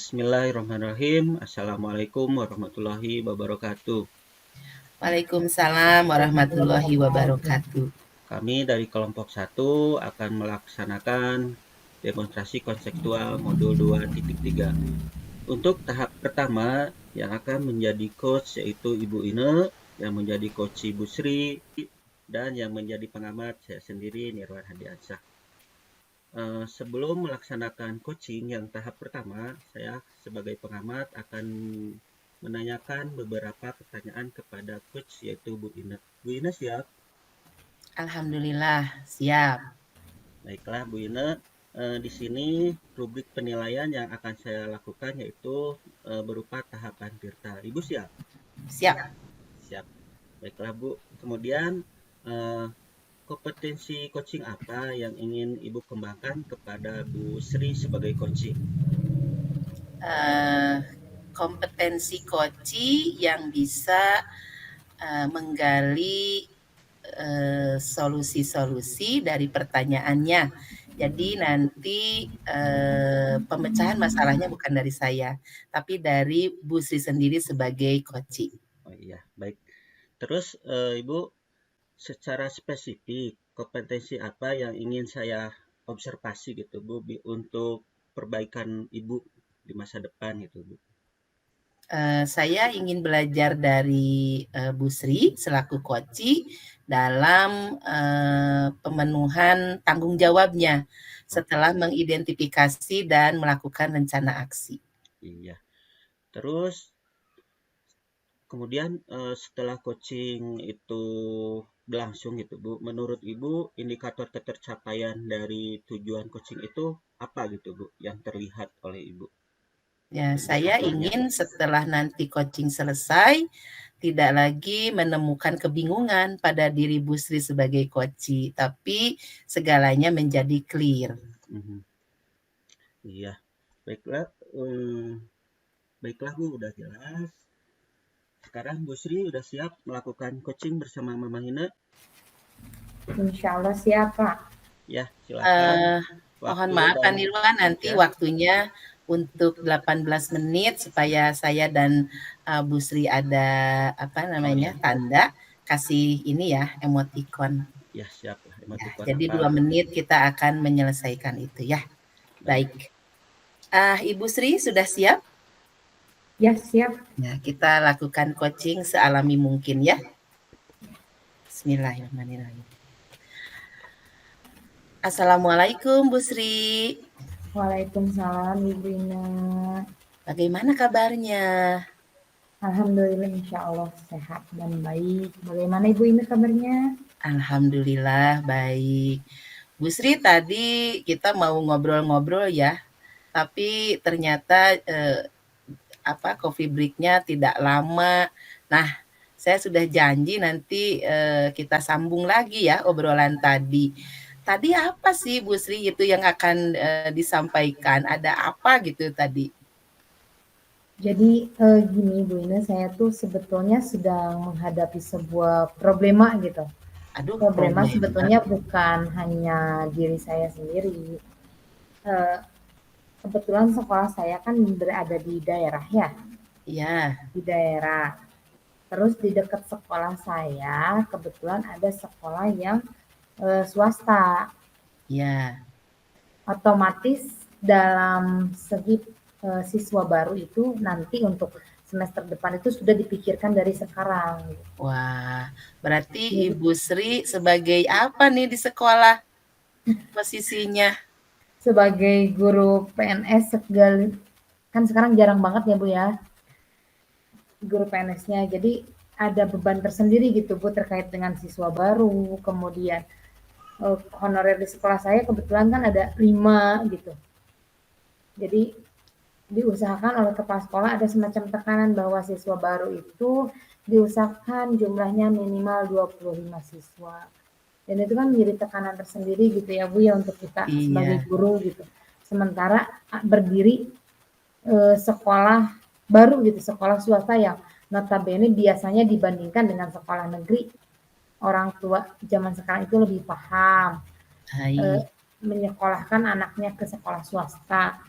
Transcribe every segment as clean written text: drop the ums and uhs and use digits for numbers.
Bismillahirrahmanirrahim. Assalamualaikum warahmatullahi wabarakatuh. Waalaikumsalam warahmatullahi wabarakatuh. Kami dari kelompok 1 akan melaksanakan demonstrasi konseptual modul 2.3. Untuk tahap pertama yang akan menjadi coach yaitu Ibu Ine, yang menjadi coach Ibu Sri, dan yang menjadi pengamat saya sendiri Nirwan Hadiansyah. Sebelum melaksanakan coaching yang tahap pertama, saya sebagai pengamat akan menanyakan beberapa pertanyaan kepada coach yaitu Bu Ine. Bu Ine siap? Alhamdulillah, siap. Baiklah Bu Ine, di sini rubrik penilaian yang akan saya lakukan yaitu berupa tahapan Tirta. Ibu siap? Siap. Siap. Baiklah Bu. Kemudian kompetensi coaching apa yang ingin Ibu kembangkan kepada Bu Sri sebagai coaching? Kompetensi coach yang bisa menggali solusi-solusi dari pertanyaannya. Jadi nanti pemecahan masalahnya bukan dari saya, tapi dari Bu Sri sendiri sebagai coach. Oh iya, baik. Terus Ibu, secara spesifik kompetensi apa yang ingin saya observasi gitu Bu untuk perbaikan Ibu di masa depan gitu Bu? Saya ingin belajar dari Bu Sri selaku coach dalam pemenuhan tanggung jawabnya setelah mengidentifikasi dan melakukan rencana aksi. Iya. Terus kemudian setelah coaching itu berlangsung gitu Bu, menurut Ibu indikator ketercapaian dari tujuan coaching itu apa gitu Bu yang terlihat oleh Ibu? Ya, saya ingin setelah nanti coaching selesai tidak lagi menemukan kebingungan pada diri Bu Sri sebagai coach, tapi segalanya menjadi clear. Iya, baiklah. Baiklah Bu, udah jelas. Sekarang Bu Sri udah siap melakukan coaching bersama Mama Hina? Insya Allah siap Pak. Ya, silakan. Mohon maaf Pak Nirwan, nanti waktunya untuk 18 menit supaya saya dan Bu Sri ada tanda kasih ini ya emoticon. Ya siap lah emoticon. Ya, jadi 2 menit kita akan menyelesaikan itu ya. Baik. Ibu Sri sudah siap? Ya siap. Ya, kita lakukan coaching sealami mungkin ya. Bismillahirrahmanirrahim. Assalamualaikum Bu Sri. Waalaikumsalam Ibu Ina. Bagaimana kabarnya? Alhamdulillah insya Allah sehat dan baik. Bagaimana Ibu Ina kabarnya? Alhamdulillah baik. Bu Sri tadi kita mau ngobrol-ngobrol ya, tapi ternyata coffee break-nya tidak lama. Nah, saya sudah janji nanti kita sambung lagi ya obrolan tadi. Tadi apa sih Bu Sri itu yang akan disampaikan? Ada apa gitu tadi? Jadi gini Bu Ina, saya tuh sebetulnya sedang menghadapi sebuah problema gitu. Problema sebetulnya bukan hanya diri saya sendiri. Kebetulan sekolah saya kan berada di daerah ya. Iya. Di daerah. Terus di dekat sekolah saya kebetulan ada sekolah yang swasta. Iya. Otomatis dalam segi siswa baru itu nanti untuk semester depan itu sudah dipikirkan dari sekarang. Wah, berarti Ibu Sri sebagai apa nih di sekolah posisinya? Sebagai guru PNS kan sekarang jarang banget ya Bu ya guru PNS-nya, jadi ada beban tersendiri gitu Bu terkait dengan siswa baru, kemudian honorer di sekolah saya kebetulan kan ada 5 gitu. Jadi diusahakan oleh kepala sekolah ada semacam tekanan bahwa siswa baru itu diusahakan jumlahnya minimal 25 siswa. Dan itu kan menjadi tekanan tersendiri gitu ya Bu ya untuk kita sebagai guru gitu. Sementara berdiri sekolah baru gitu, sekolah swasta yang notabene biasanya dibandingkan dengan sekolah negeri, orang tua zaman sekarang itu lebih paham menyekolahkan anaknya ke sekolah swasta.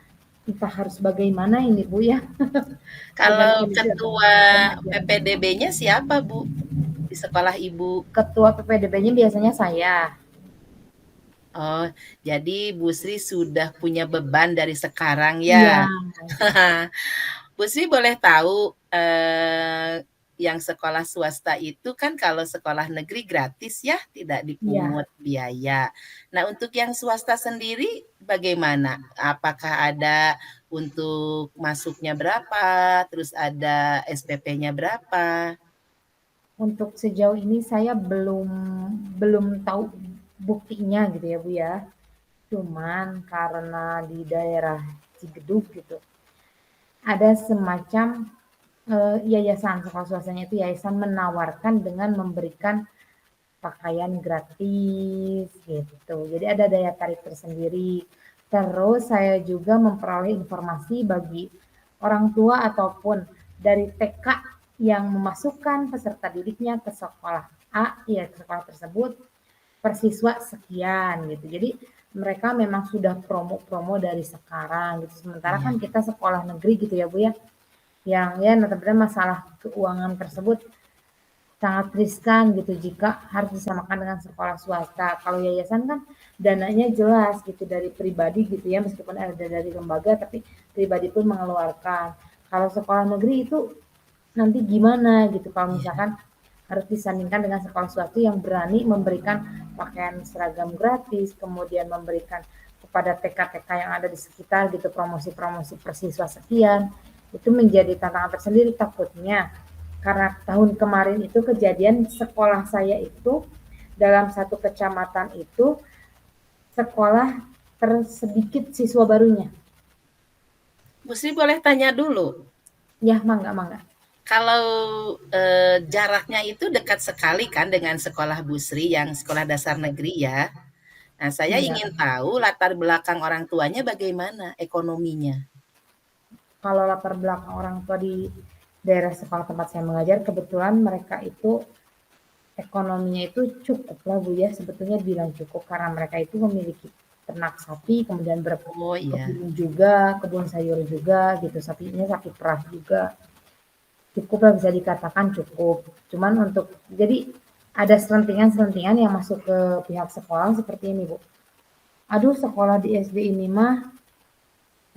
entah harus bagaimana ini Bu ya. Dengan Kalau kondisi ketua pengajaran. PPDB-nya siapa, Bu? Di sekolah Ibu? Ketua PPDB-nya biasanya saya. Oh, jadi Bu Sri sudah punya beban dari sekarang Iya, ya? Bu Sri boleh tahu, yang sekolah swasta itu kan kalau sekolah negeri gratis ya, tidak iya. dipungut biaya. Nah, untuk yang swasta sendiri bagaimana? Apakah ada untuk masuknya berapa, terus ada SPP-nya berapa? Untuk sejauh ini saya belum tahu buktinya gitu ya Bu ya. Cuman karena di daerah Cigedug gitu, ada semacam yayasan, sekolah swastanya itu yayasan menawarkan dengan memberikan pakaian gratis gitu. Jadi ada daya tarik tersendiri. Terus saya juga memperoleh informasi bagi orang tua ataupun dari TK yang memasukkan peserta didiknya ke sekolah A, ya ke sekolah tersebut per siswa sekian gitu. Jadi mereka memang sudah promo-promo dari sekarang gitu. Sementara Iya, kan kita sekolah negeri gitu ya Bu ya, yang ya notabene masalah keuangan tersebut sangat riskan gitu jika harus disamakan dengan sekolah swasta. Kalau yayasan kan dananya jelas gitu dari pribadi gitu ya, meskipun ada dari lembaga tapi pribadi pun mengeluarkan. Kalau sekolah negeri itu nanti gimana gitu kalau iya, misalkan harus disandingkan dengan sekolah swasta yang berani memberikan pakaian seragam gratis, kemudian memberikan kepada TK-TK yang ada di sekitar gitu promosi-promosi persiswa sekian. Itu menjadi tantangan tersendiri takutnya karena tahun kemarin itu kejadian sekolah saya itu dalam satu kecamatan itu sekolah tersedikit siswa barunya. Bu Sri boleh tanya dulu, Ya, mangga, mangga. kalau, jaraknya itu dekat sekali kan dengan sekolah Bu Sri yang sekolah dasar negeri ya? Nah, saya Iya, ingin tahu latar belakang orang tuanya bagaimana ekonominya? kalau latar belakang orang tua di daerah sekolah tempat saya mengajar, kebetulan mereka itu ekonominya itu cukup lah Bu ya, sebetulnya bilang cukup karena mereka itu memiliki ternak sapi, kemudian Oh, iya. berkebun juga, kebun sayur juga gitu, sapinya sapi perah juga. Cukup lah bisa dikatakan cukup. Cuman untuk jadi ada selentingan-selentingan yang masuk ke pihak sekolah seperti ini Bu. Aduh sekolah di SD ini mah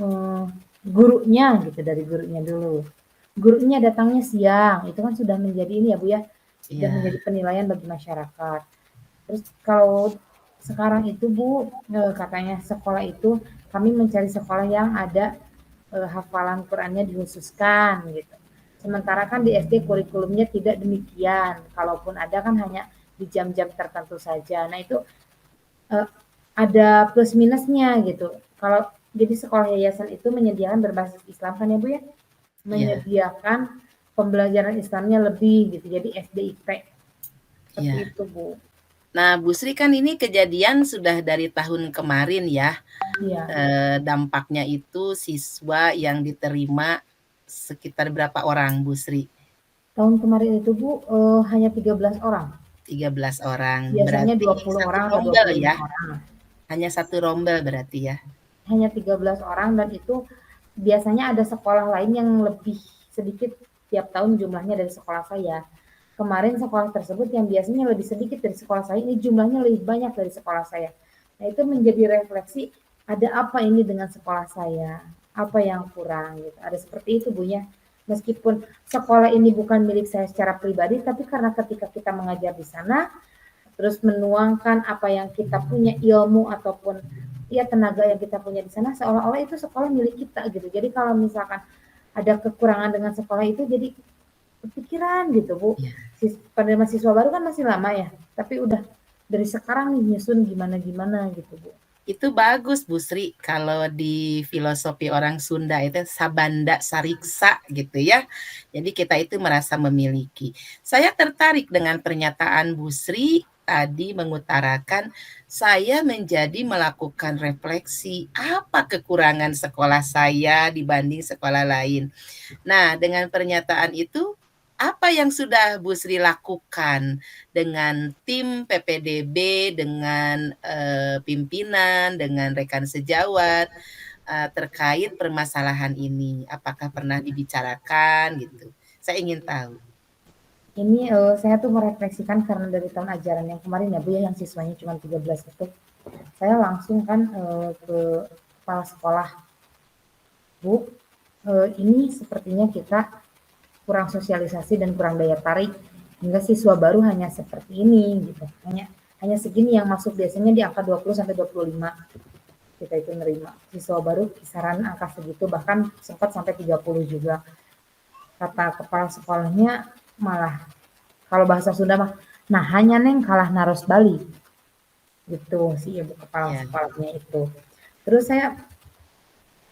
eh, gurunya gitu dari gurunya dulu. Gurunya datangnya siang, itu kan sudah menjadi ini ya Bu ya, sudah Iya, menjadi penilaian bagi masyarakat. Terus kalau sekarang itu Bu, katanya sekolah itu kami mencari sekolah yang ada hafalan Qurannya dikhususkan gitu. Sementara kan di SD kurikulumnya tidak demikian. Kalaupun ada kan hanya di jam-jam tertentu saja. Nah itu eh, ada plus minusnya gitu. Kalau jadi sekolah yayasan itu menyediakan berbasis Islam kan ya Bu ya, iya, menyediakan pembelajaran Islamnya lebih gitu. Jadi SDIP seperti iya. itu Bu. Nah, Bu Sri kan ini kejadian sudah dari tahun kemarin ya, Iya. dampaknya itu siswa yang diterima sekitar berapa orang, Bu Sri? Tahun kemarin itu Bu hanya 13 orang. 13 orang, Biasanya berarti 20 satu orang atau rombel 25 ya? orang. Hanya satu rombel berarti ya? Hanya 13 orang dan itu biasanya ada sekolah lain yang lebih sedikit tiap tahun jumlahnya dari sekolah saya. Kemarin sekolah tersebut yang biasanya lebih sedikit dari sekolah saya, ini jumlahnya lebih banyak dari sekolah saya. Nah itu menjadi refleksi, ada apa ini dengan sekolah saya? Apa yang kurang gitu. Ada seperti itu Bu ya. Meskipun sekolah ini bukan milik saya secara pribadi, tapi karena ketika kita mengajar di sana, terus menuangkan apa yang kita punya ilmu ataupun ya tenaga yang kita punya di sana seolah-olah itu sekolah milik kita gitu. Jadi kalau misalkan ada kekurangan dengan sekolah itu jadi kepikiran gitu Bu. Iya. Penerimaan siswa baru kan masih lama ya, tapi udah dari sekarang nih nyusun gimana-gimana gitu Bu. Itu bagus Bu Sri, kalau di filosofi orang Sunda itu sabanda sariksa gitu ya. Jadi kita itu merasa memiliki. Saya tertarik dengan pernyataan Bu Sri tadi mengutarakan saya menjadi melakukan refleksi apa kekurangan sekolah saya dibanding sekolah lain. Nah, dengan pernyataan itu, apa yang sudah Bu Sri lakukan dengan tim PPDB, dengan pimpinan, dengan rekan sejawat? terkait permasalahan ini? Apakah pernah dibicarakan gitu? Saya ingin tahu. Ini saya tuh merefleksikan karena dari tahun ajaran yang kemarin ya Bu ya, yang siswanya cuma 13 itu, saya langsung kan ke kepala sekolah, Bu, ini sepertinya kita kurang sosialisasi dan kurang daya tarik hingga siswa baru hanya seperti ini gitu. Hanya segini yang masuk, biasanya di angka 20 sampai 25 kita itu nerima. Siswa baru kisaran angka segitu, bahkan sempat sampai 30 juga. Kata kepala sekolahnya malah kalau bahasa Sunda mah, nah hanya neng kalah naros Bali. Gitu si ibu kepala Ya. sekolahnya itu. Terus saya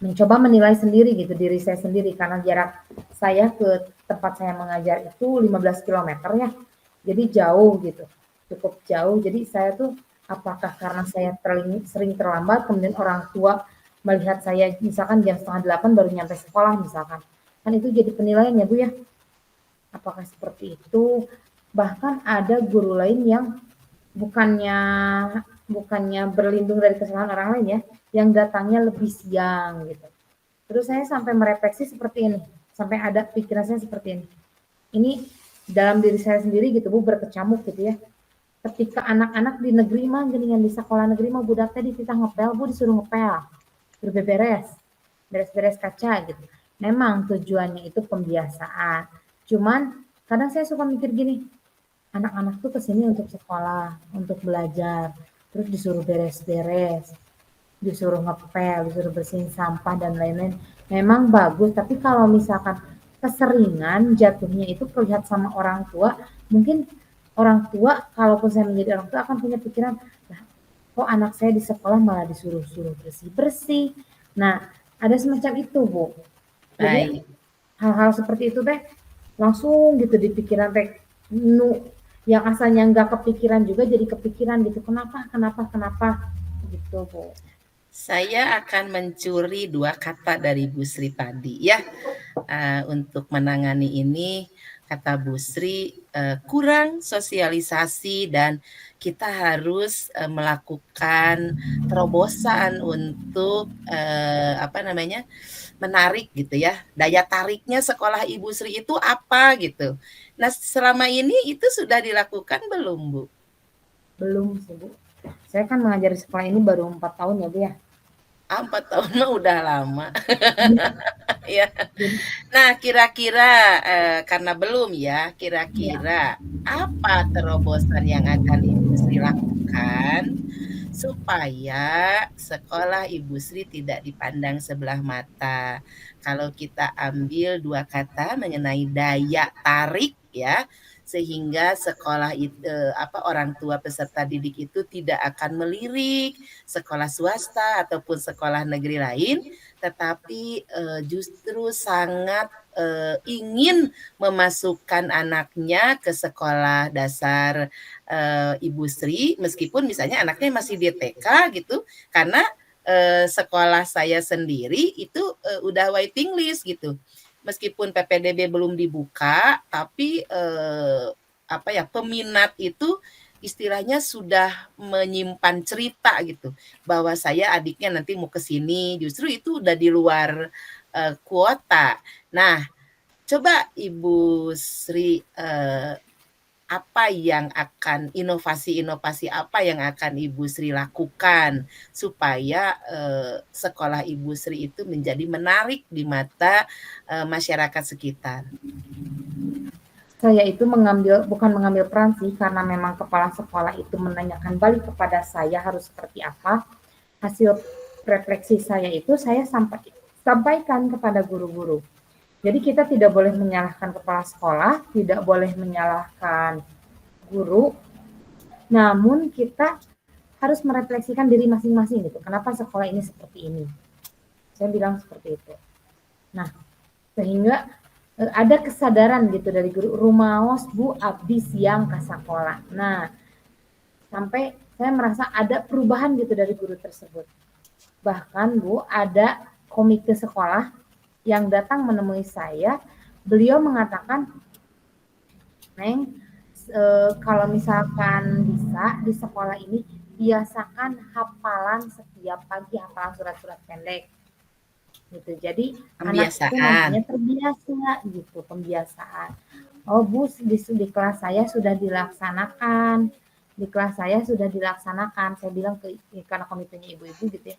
mencoba menilai sendiri gitu diri saya sendiri karena jarak saya ke tempat saya mengajar itu 15 km ya. Jadi jauh gitu. Cukup jauh. Jadi saya tuh apakah karena saya sering terlambat kemudian orang tua melihat saya misalkan jam 7:30 baru nyampe sekolah misalkan. Kan itu jadi penilaian ya Bu ya. Apakah seperti itu? Bahkan ada guru lain yang bukannya bukannya berlindung dari kesalahan orang lain ya, yang datangnya lebih siang gitu. Terus saya sampai merefleksi seperti ini, sampai ada pikiran saya seperti ini. Ini dalam diri saya sendiri gitu Bu, berkecamuk gitu ya. Ketika anak-anak di negeri mah geningan di sekolah negeri mah budak teh dititah ngepel, Bu disuruh ngepel, berbeberes, beres-beres kaca gitu. Memang tujuannya itu pembiasaan. Cuman kadang saya suka mikir gini, anak-anak tuh kesini untuk sekolah, untuk belajar, terus disuruh beres-beres, disuruh ngepel, disuruh bersihin sampah dan lain-lain. Memang bagus, tapi kalau misalkan keseringan jatuhnya itu terlihat sama orang tua, mungkin orang tua, kalaupun saya menjadi orang tua akan punya pikiran, lah kok anak saya di sekolah malah disuruh-suruh bersih-bersih. Nah, ada semacam itu, Bu. Jadi Baik. hal-hal seperti itu teh langsung gitu di pikiran teh yang asalnya nggak kepikiran juga jadi kepikiran gitu. Kenapa gitu Bu. Saya akan mencuri 2 kata dari Bu Sri tadi ya. Untuk menangani ini, kata Bu Sri, kurang sosialisasi dan kita harus melakukan terobosan untuk menarik gitu ya. Daya tariknya sekolah Ibu Sri itu apa gitu. Nah, selama ini itu sudah dilakukan belum, Bu? Belum sih Bu. Saya kan mengajar di sekolah ini baru 4 tahun ya Bu ya. 4 tahun mah udah lama. Iya. Ya. Nah, kira-kira karena belum ya, Iya. kira-kira apa terobosan yang akan Ibu Sri lakukan supaya sekolah Ibu Sri tidak dipandang sebelah mata? Kalau kita ambil 2 kata mengenai daya tarik ya, sehingga sekolah orang tua peserta didik itu tidak akan melirik sekolah swasta ataupun sekolah negeri lain, tetapi justru sangat ingin memasukkan anaknya ke sekolah dasar Ibu Sri, meskipun misalnya anaknya masih di TK gitu, karena sekolah saya sendiri itu udah waiting list gitu. Meskipun PPDB belum dibuka, tapi peminat itu istilahnya sudah menyimpan cerita gitu bahwa saya adiknya nanti mau ke sini, justru itu udah di luar kuota. Nah, coba Ibu Sri inovasi-inovasi apa yang akan Ibu Sri lakukan supaya sekolah Ibu Sri itu menjadi menarik di mata masyarakat sekitar? Saya itu bukan mengambil peran sih, karena memang kepala sekolah itu menanyakan balik kepada saya harus seperti apa. Hasil refleksi saya itu saya sampaikan kepada guru-guru. Jadi kita tidak boleh menyalahkan kepala sekolah, tidak boleh menyalahkan guru, namun kita harus merefleksikan diri masing-masing gitu. Kenapa sekolah ini seperti ini? Saya bilang seperti itu. Nah, sehingga ada kesadaran gitu dari guru, rumaos Bu abdi siang ka sakola. Nah, sampai saya merasa ada perubahan gitu dari guru tersebut. Bahkan Bu, ada komite sekolah yang datang menemui saya, beliau mengatakan, Neng, kalau misalkan bisa di sekolah ini biasakan hafalan setiap pagi, hafalan surat-surat pendek. gitu. Jadi anak itu Pembiasaan. nantinya terbiasa gitu, pembiasaan. Oh Bu, di kelas saya sudah dilaksanakan, di kelas saya sudah dilaksanakan. Saya bilang ke karena komitenya ibu-ibu gitu ya.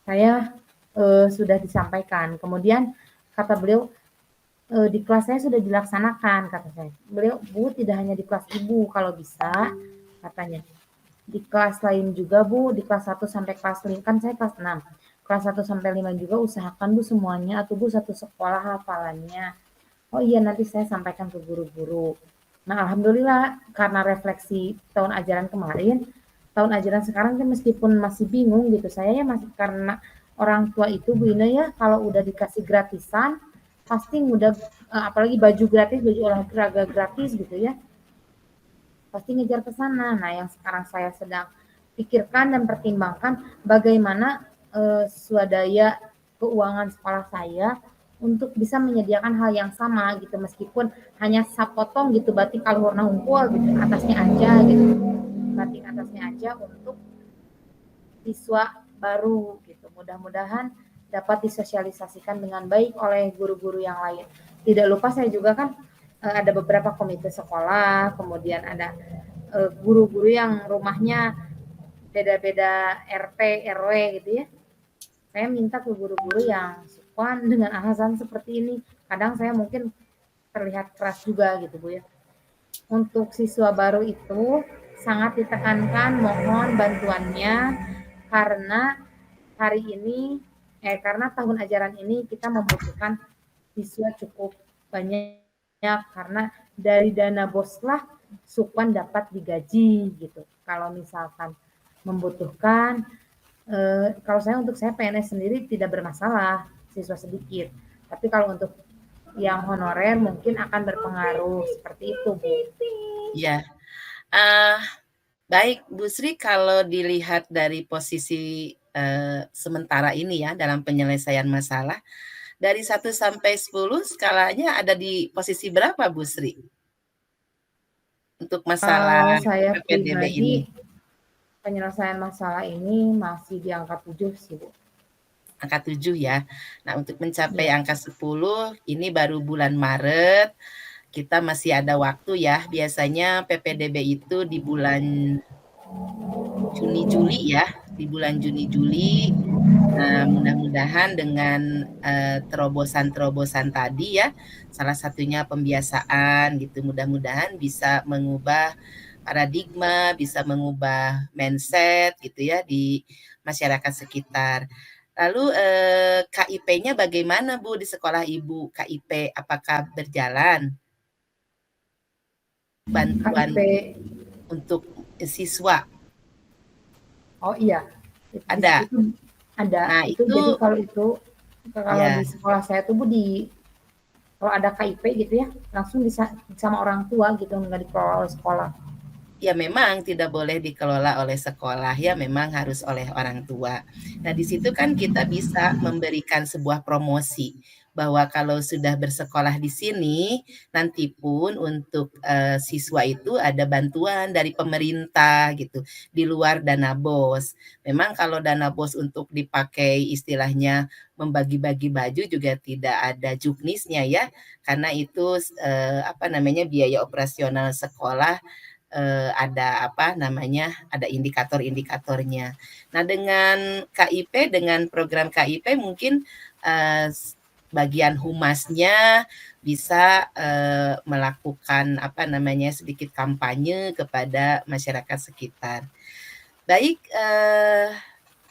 Saya sudah disampaikan. Kemudian kata beliau, di kelas saya sudah dilaksanakan, kata saya. Beliau, Bu, tidak hanya di kelas ibu, kalau bisa, katanya. Di kelas lain juga Bu, di kelas 1 sampai kelas 5, kan saya kelas 6. Kelas 1 sampai 5 juga usahakan Bu semuanya, atau Bu satu sekolah hafalannya. Oh iya, nanti saya sampaikan ke guru-guru. Nah, alhamdulillah karena refleksi tahun ajaran kemarin, tahun ajaran sekarang kan meskipun masih bingung gitu, saya ya masih karena orang tua itu Bu Ina ya, kalau udah dikasih gratisan, pasti mudah, apalagi baju gratis, baju olahraga gratis gitu ya, pasti ngejar ke sana. Nah, yang sekarang saya sedang pikirkan dan pertimbangkan bagaimana swadaya keuangan sekolah saya untuk bisa menyediakan hal yang sama gitu, meskipun hanya sapotong gitu batik alurna hungkul gitu, atasnya aja gitu, batik atasnya aja untuk siswa baru gitu. Mudah-mudahan dapat disosialisasikan dengan baik oleh guru-guru yang lain. Tidak lupa saya juga kan ada beberapa komite sekolah, kemudian ada guru-guru yang rumahnya beda-beda RT, RW gitu ya. Saya minta ke guru-guru yang suka dengan alasan seperti ini. Kadang saya mungkin terlihat keras juga gitu Bu ya. Untuk siswa baru itu sangat ditekankan mohon bantuannya karena hari ini karena tahun ajaran ini kita membutuhkan siswa cukup banyak karena dari dana BOS lah Sukwan dapat digaji gitu. Kalau misalkan membutuhkan kalau untuk saya PNS sendiri tidak bermasalah, siswa sedikit. Tapi kalau untuk yang honorer mungkin akan berpengaruh seperti itu, Bu. Ya, baik Bu Sri, kalau dilihat dari posisi sementara ini ya dalam penyelesaian masalah, dari 1 sampai 10 skalanya ada di posisi berapa Bu Sri? Untuk Kalau masalah saya PPDB ini. pribadi penyelesaian masalah ini masih di angka 7 sih, Bu. Angka 7 ya. Nah, untuk mencapai Iya. angka 10 ini baru bulan Maret, kita masih ada waktu ya. Biasanya PPDB itu di bulan Juni Juli ya, di bulan Juni Juli. Nah, mudah-mudahan dengan terobosan-terobosan tadi ya, salah satunya pembiasaan gitu, mudah-mudahan bisa mengubah paradigma, bisa mengubah mindset gitu ya di masyarakat sekitar. Lalu KIP-nya bagaimana Bu di sekolah Ibu? KIP apakah berjalan? Bantuan KIP. untuk siswa? Oh iya. Ada. Itu ada. Nah, itu jadi kalau ya. di sekolah saya tuh Bu kalau ada KIP gitu ya, langsung sama orang tua gitu, nggak dikelola oleh sekolah. Ya memang tidak boleh dikelola oleh sekolah, ya memang harus oleh orang tua. Nah, di situ kan kita bisa memberikan sebuah promosi bahwa kalau sudah bersekolah di sini, nanti pun untuk siswa itu ada bantuan dari pemerintah gitu, di luar dana BOS. Memang kalau dana BOS untuk dipakai istilahnya membagi-bagi baju juga tidak ada juknisnya ya, karena itu biaya operasional sekolah ada ada indikator-indikatornya. Nah, dengan KIP, dengan program KIP mungkin bagian humasnya bisa melakukan sedikit kampanye kepada masyarakat sekitar. Baik,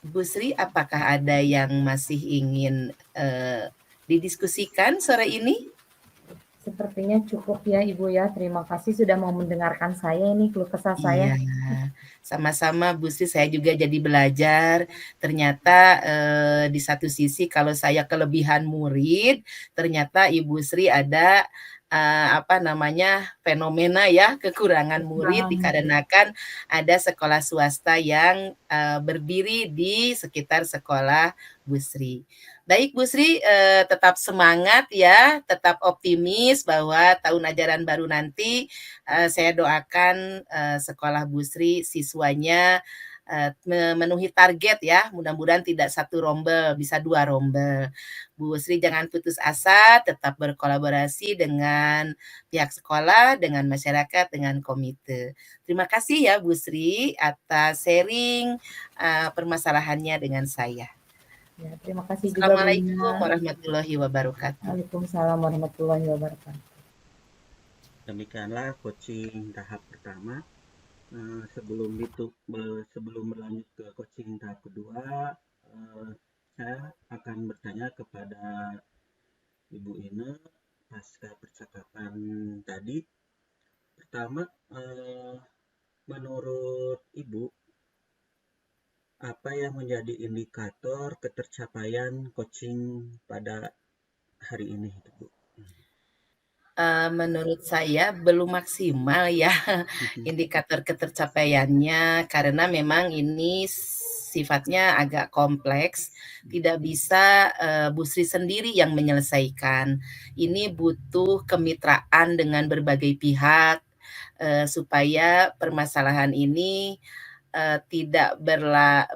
Bu Sri, apakah ada yang masih ingin didiskusikan sore ini? Sepertinya cukup ya Ibu ya. Terima kasih sudah mau mendengarkan saya ini keluh kesah saya. Iya, sama-sama Bu Sri, saya juga jadi belajar. Ternyata di satu sisi kalau saya kelebihan murid, ternyata Ibu Sri ada fenomena ya kekurangan murid dikarenakan ada sekolah swasta yang berdiri di sekitar sekolah Bu Sri. Baik Bu Sri, tetap semangat ya, tetap optimis bahwa tahun ajaran baru nanti saya doakan sekolah Bu Sri siswanya memenuhi target ya. Mudah-mudahan tidak 1 rombel, bisa 2 rombel. Bu Sri jangan putus asa, tetap berkolaborasi dengan pihak sekolah, dengan masyarakat, dengan komite. Terima kasih ya Bu Sri atas sharing permasalahannya dengan saya. Ya, terima kasih juga Bu Assalamualaikum Ina. warahmatullahi wabarakatuh. Waalaikumsalam warahmatullahi wabarakatuh. Demikianlah coaching tahap pertama. Sebelum berlanjut ke coaching tahap kedua, saya akan bertanya kepada Ibu Ina pasca percakapan tadi. Pertama, menurut Ibu, apa yang menjadi indikator ketercapaian coaching pada hari ini, Bu? Menurut saya belum maksimal ya indikator ketercapaiannya, karena memang ini sifatnya agak kompleks, tidak bisa Bu Sri sendiri yang menyelesaikan. Ini butuh kemitraan dengan berbagai pihak supaya permasalahan ini tidak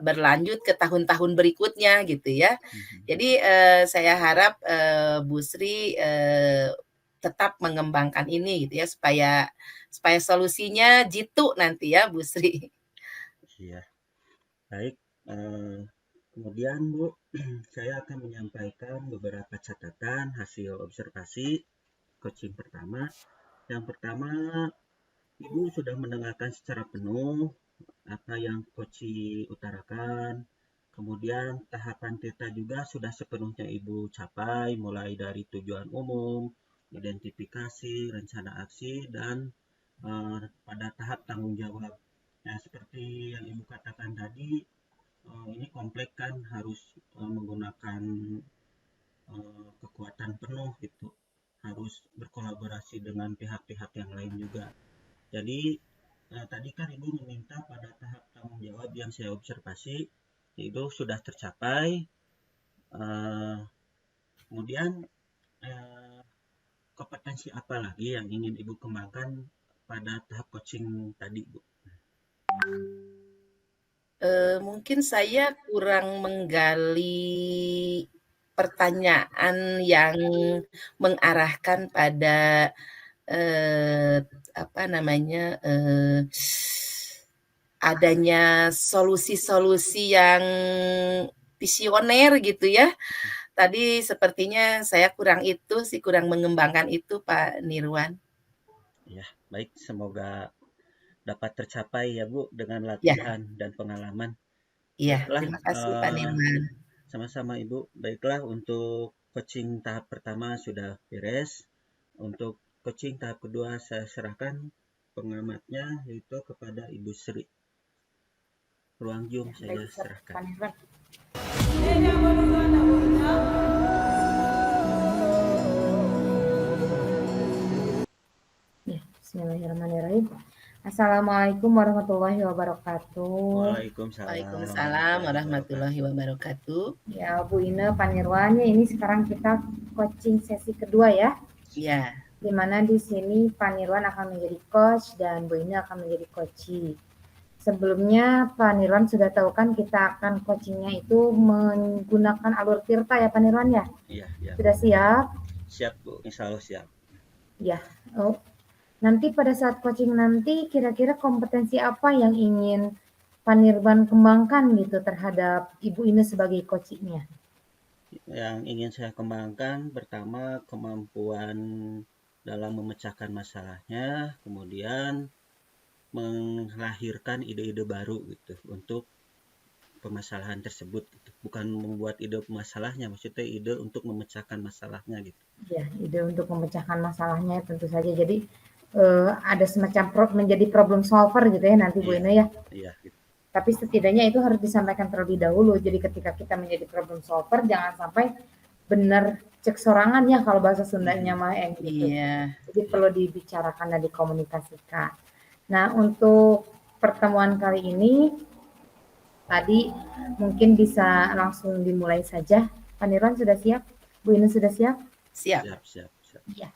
berlanjut ke tahun-tahun berikutnya gitu ya. Jadi saya harap Bu Sri tetap mengembangkan ini gitu ya, supaya solusinya jitu nanti ya Bu Sri. Iya, baik. Kemudian Bu, saya akan menyampaikan beberapa catatan hasil observasi coaching pertama. Yang pertama, Ibu sudah mendengarkan secara penuh apa yang coach utarakan. Kemudian tahapan kita juga sudah sepenuhnya Ibu capai, mulai dari tujuan umum, identifikasi, rencana aksi, dan pada tahap tanggung jawab. Nah, seperti yang Ibu katakan tadi, ini kompleks kan, harus menggunakan kekuatan penuh gitu, harus berkolaborasi dengan pihak-pihak yang lain juga. Jadi tadi kan Ibu meminta pada tahap tanggung jawab yang saya observasi itu sudah tercapai. Kemudian kompetensi apa lagi yang ingin Ibu kembangkan pada tahap coaching tadi, Bu? Mungkin saya kurang menggali pertanyaan yang mengarahkan pada adanya solusi-solusi yang visioner gitu ya. Tadi sepertinya saya kurang mengembangkan itu Pak Nirwan. Ya, baik, semoga dapat tercapai ya Bu dengan Ya, latihan dan pengalaman. iya, Baiklah, terima kasih Pak Nirwan. sama-sama Ibu. Baiklah, untuk coaching tahap pertama sudah beres. Untuk coaching tahap kedua saya serahkan pengamatnya yaitu kepada Ibu Sri. Ruang Zoom saya serahkan. Pak Nirwan. Ya, bismillahirrahmanirrahim. Assalamualaikum warahmatullahi wabarakatuh. Waalaikumsalam warahmatullahi wabarakatuh. Ya, Bu Ina, Pak Nirwan, ini sekarang kita coaching sesi kedua ya. Ya. Di mana di sini Pak Nirwan akan menjadi coach dan Bu Ina akan menjadi coachee. Sebelumnya Pak Nirwan sudah tahu kan kita akan coachingnya itu menggunakan alur tirta ya Pak Nirwan ya? Iya. Sudah siap? Siap Bu, insya Allah siap. Ya. Oh. Nanti pada saat coaching nanti kira-kira kompetensi apa yang ingin Pak Nirwan kembangkan gitu terhadap Ibu Ina sebagai coachingnya? Yang ingin saya kembangkan pertama kemampuan dalam memecahkan masalahnya, kemudian melahirkan ide-ide baru gitu untuk permasalahan tersebut gitu. Bukan membuat ide masalahnya, maksudnya ide untuk memecahkan masalahnya gitu. Ya, ide untuk memecahkan masalahnya tentu saja. Jadi ada semacam menjadi problem solver gitu ya nanti Bu Ina ya. Iya gitu. Tapi setidaknya itu harus disampaikan terlebih dahulu. Jadi ketika kita menjadi problem solver jangan sampai benar cek sorangan ya kalau bahasa Sundanya mah gitu. Iya. Jadi perlu dibicarakan dan dikomunikasikan. Nah, untuk pertemuan kali ini tadi mungkin bisa langsung dimulai saja. Pak Nirwan sudah siap? Bu Ina sudah siap? Siap. Ya.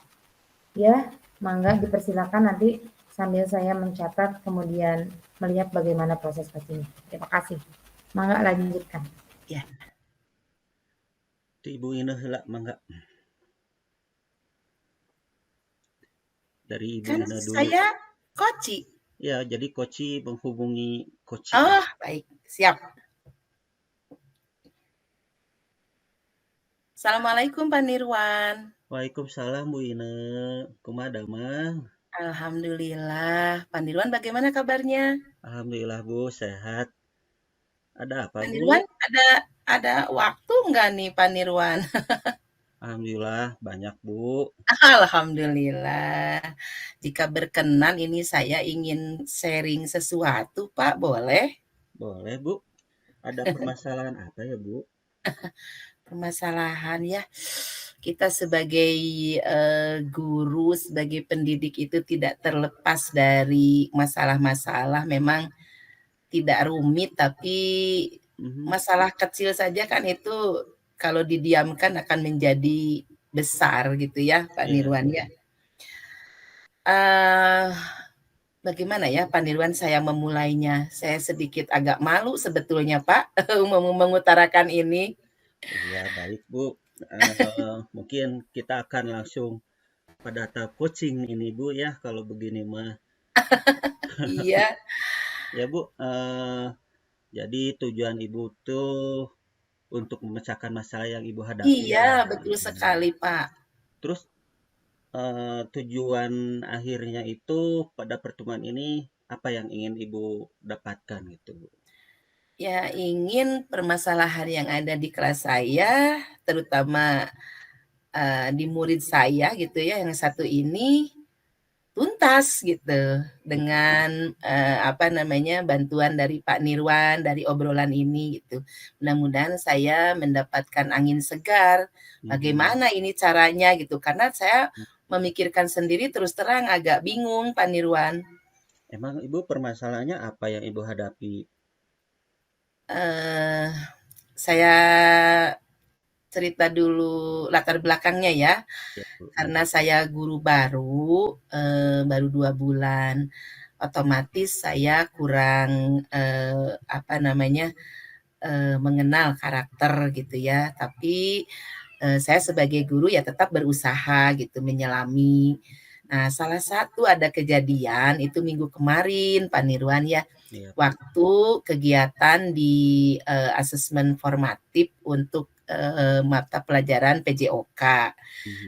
Ya, mangga dipersilakan nanti sambil saya mencatat kemudian melihat bagaimana proses pastinya. Terima kasih. Mangga lanjutkan. Ya. Itu Ibu Ina heula mangga. Dari Ibu Kan Ina dulu. saya Koci. Ya, jadi Koci menghubungi Koci. Oh, baik. Siap. Assalamualaikum Pak Nirwan. Waalaikumsalam Bu Ina. Kumaha damang? Alhamdulillah. Pak Nirwan bagaimana kabarnya? Alhamdulillah Bu, sehat. Ada apa Pak Bu? Nirwan ada waktu nggak nih Pak Nirwan? Alhamdulillah banyak Bu. Alhamdulillah. Jika berkenan ini saya ingin sharing sesuatu Pak, boleh? Boleh Bu. Ada permasalahan apa ya Bu? Permasalahan ya. Kita sebagai guru, sebagai pendidik itu tidak terlepas dari masalah-masalah. Memang tidak rumit, tapi masalah kecil saja kan itu kalau didiamkan akan menjadi besar gitu ya, Pak Nirwan ya. Bagaimana ya Pak Nirwan saya memulainya? Saya sedikit agak malu sebetulnya Pak mengutarakan ini. Iya baik Bu. Mungkin kita akan langsung pada tahap coaching ini Bu ya kalau begini mah. Iya. Ya Bu. Jadi tujuan Ibu tuh untuk memecahkan masalah yang Ibu hadapi. Iya betul sekali Pak. Terus tujuan akhirnya itu pada pertemuan ini apa yang ingin Ibu dapatkan gitu Bu? Ya ingin permasalahan yang ada di kelas saya, terutama di murid saya gitu ya, yang satu ini tuntas gitu dengan bantuan dari Pak Nirwan dari obrolan ini gitu. Mudah-mudahan saya mendapatkan angin segar. Bagaimana ini caranya gitu? Karena saya memikirkan sendiri terus terang agak bingung Pak Nirwan. Emang Ibu permasalahannya apa yang Ibu hadapi? Saya cerita dulu latar belakangnya ya. Karena saya guru baru 2 bulan, otomatis saya kurang mengenal karakter gitu ya. Tapi saya sebagai guru ya tetap berusaha gitu menyelami. Nah, salah satu ada kejadian itu minggu kemarin Pak Nirwan ya, waktu kegiatan di asesmen formatif untuk mata pelajaran PJOK.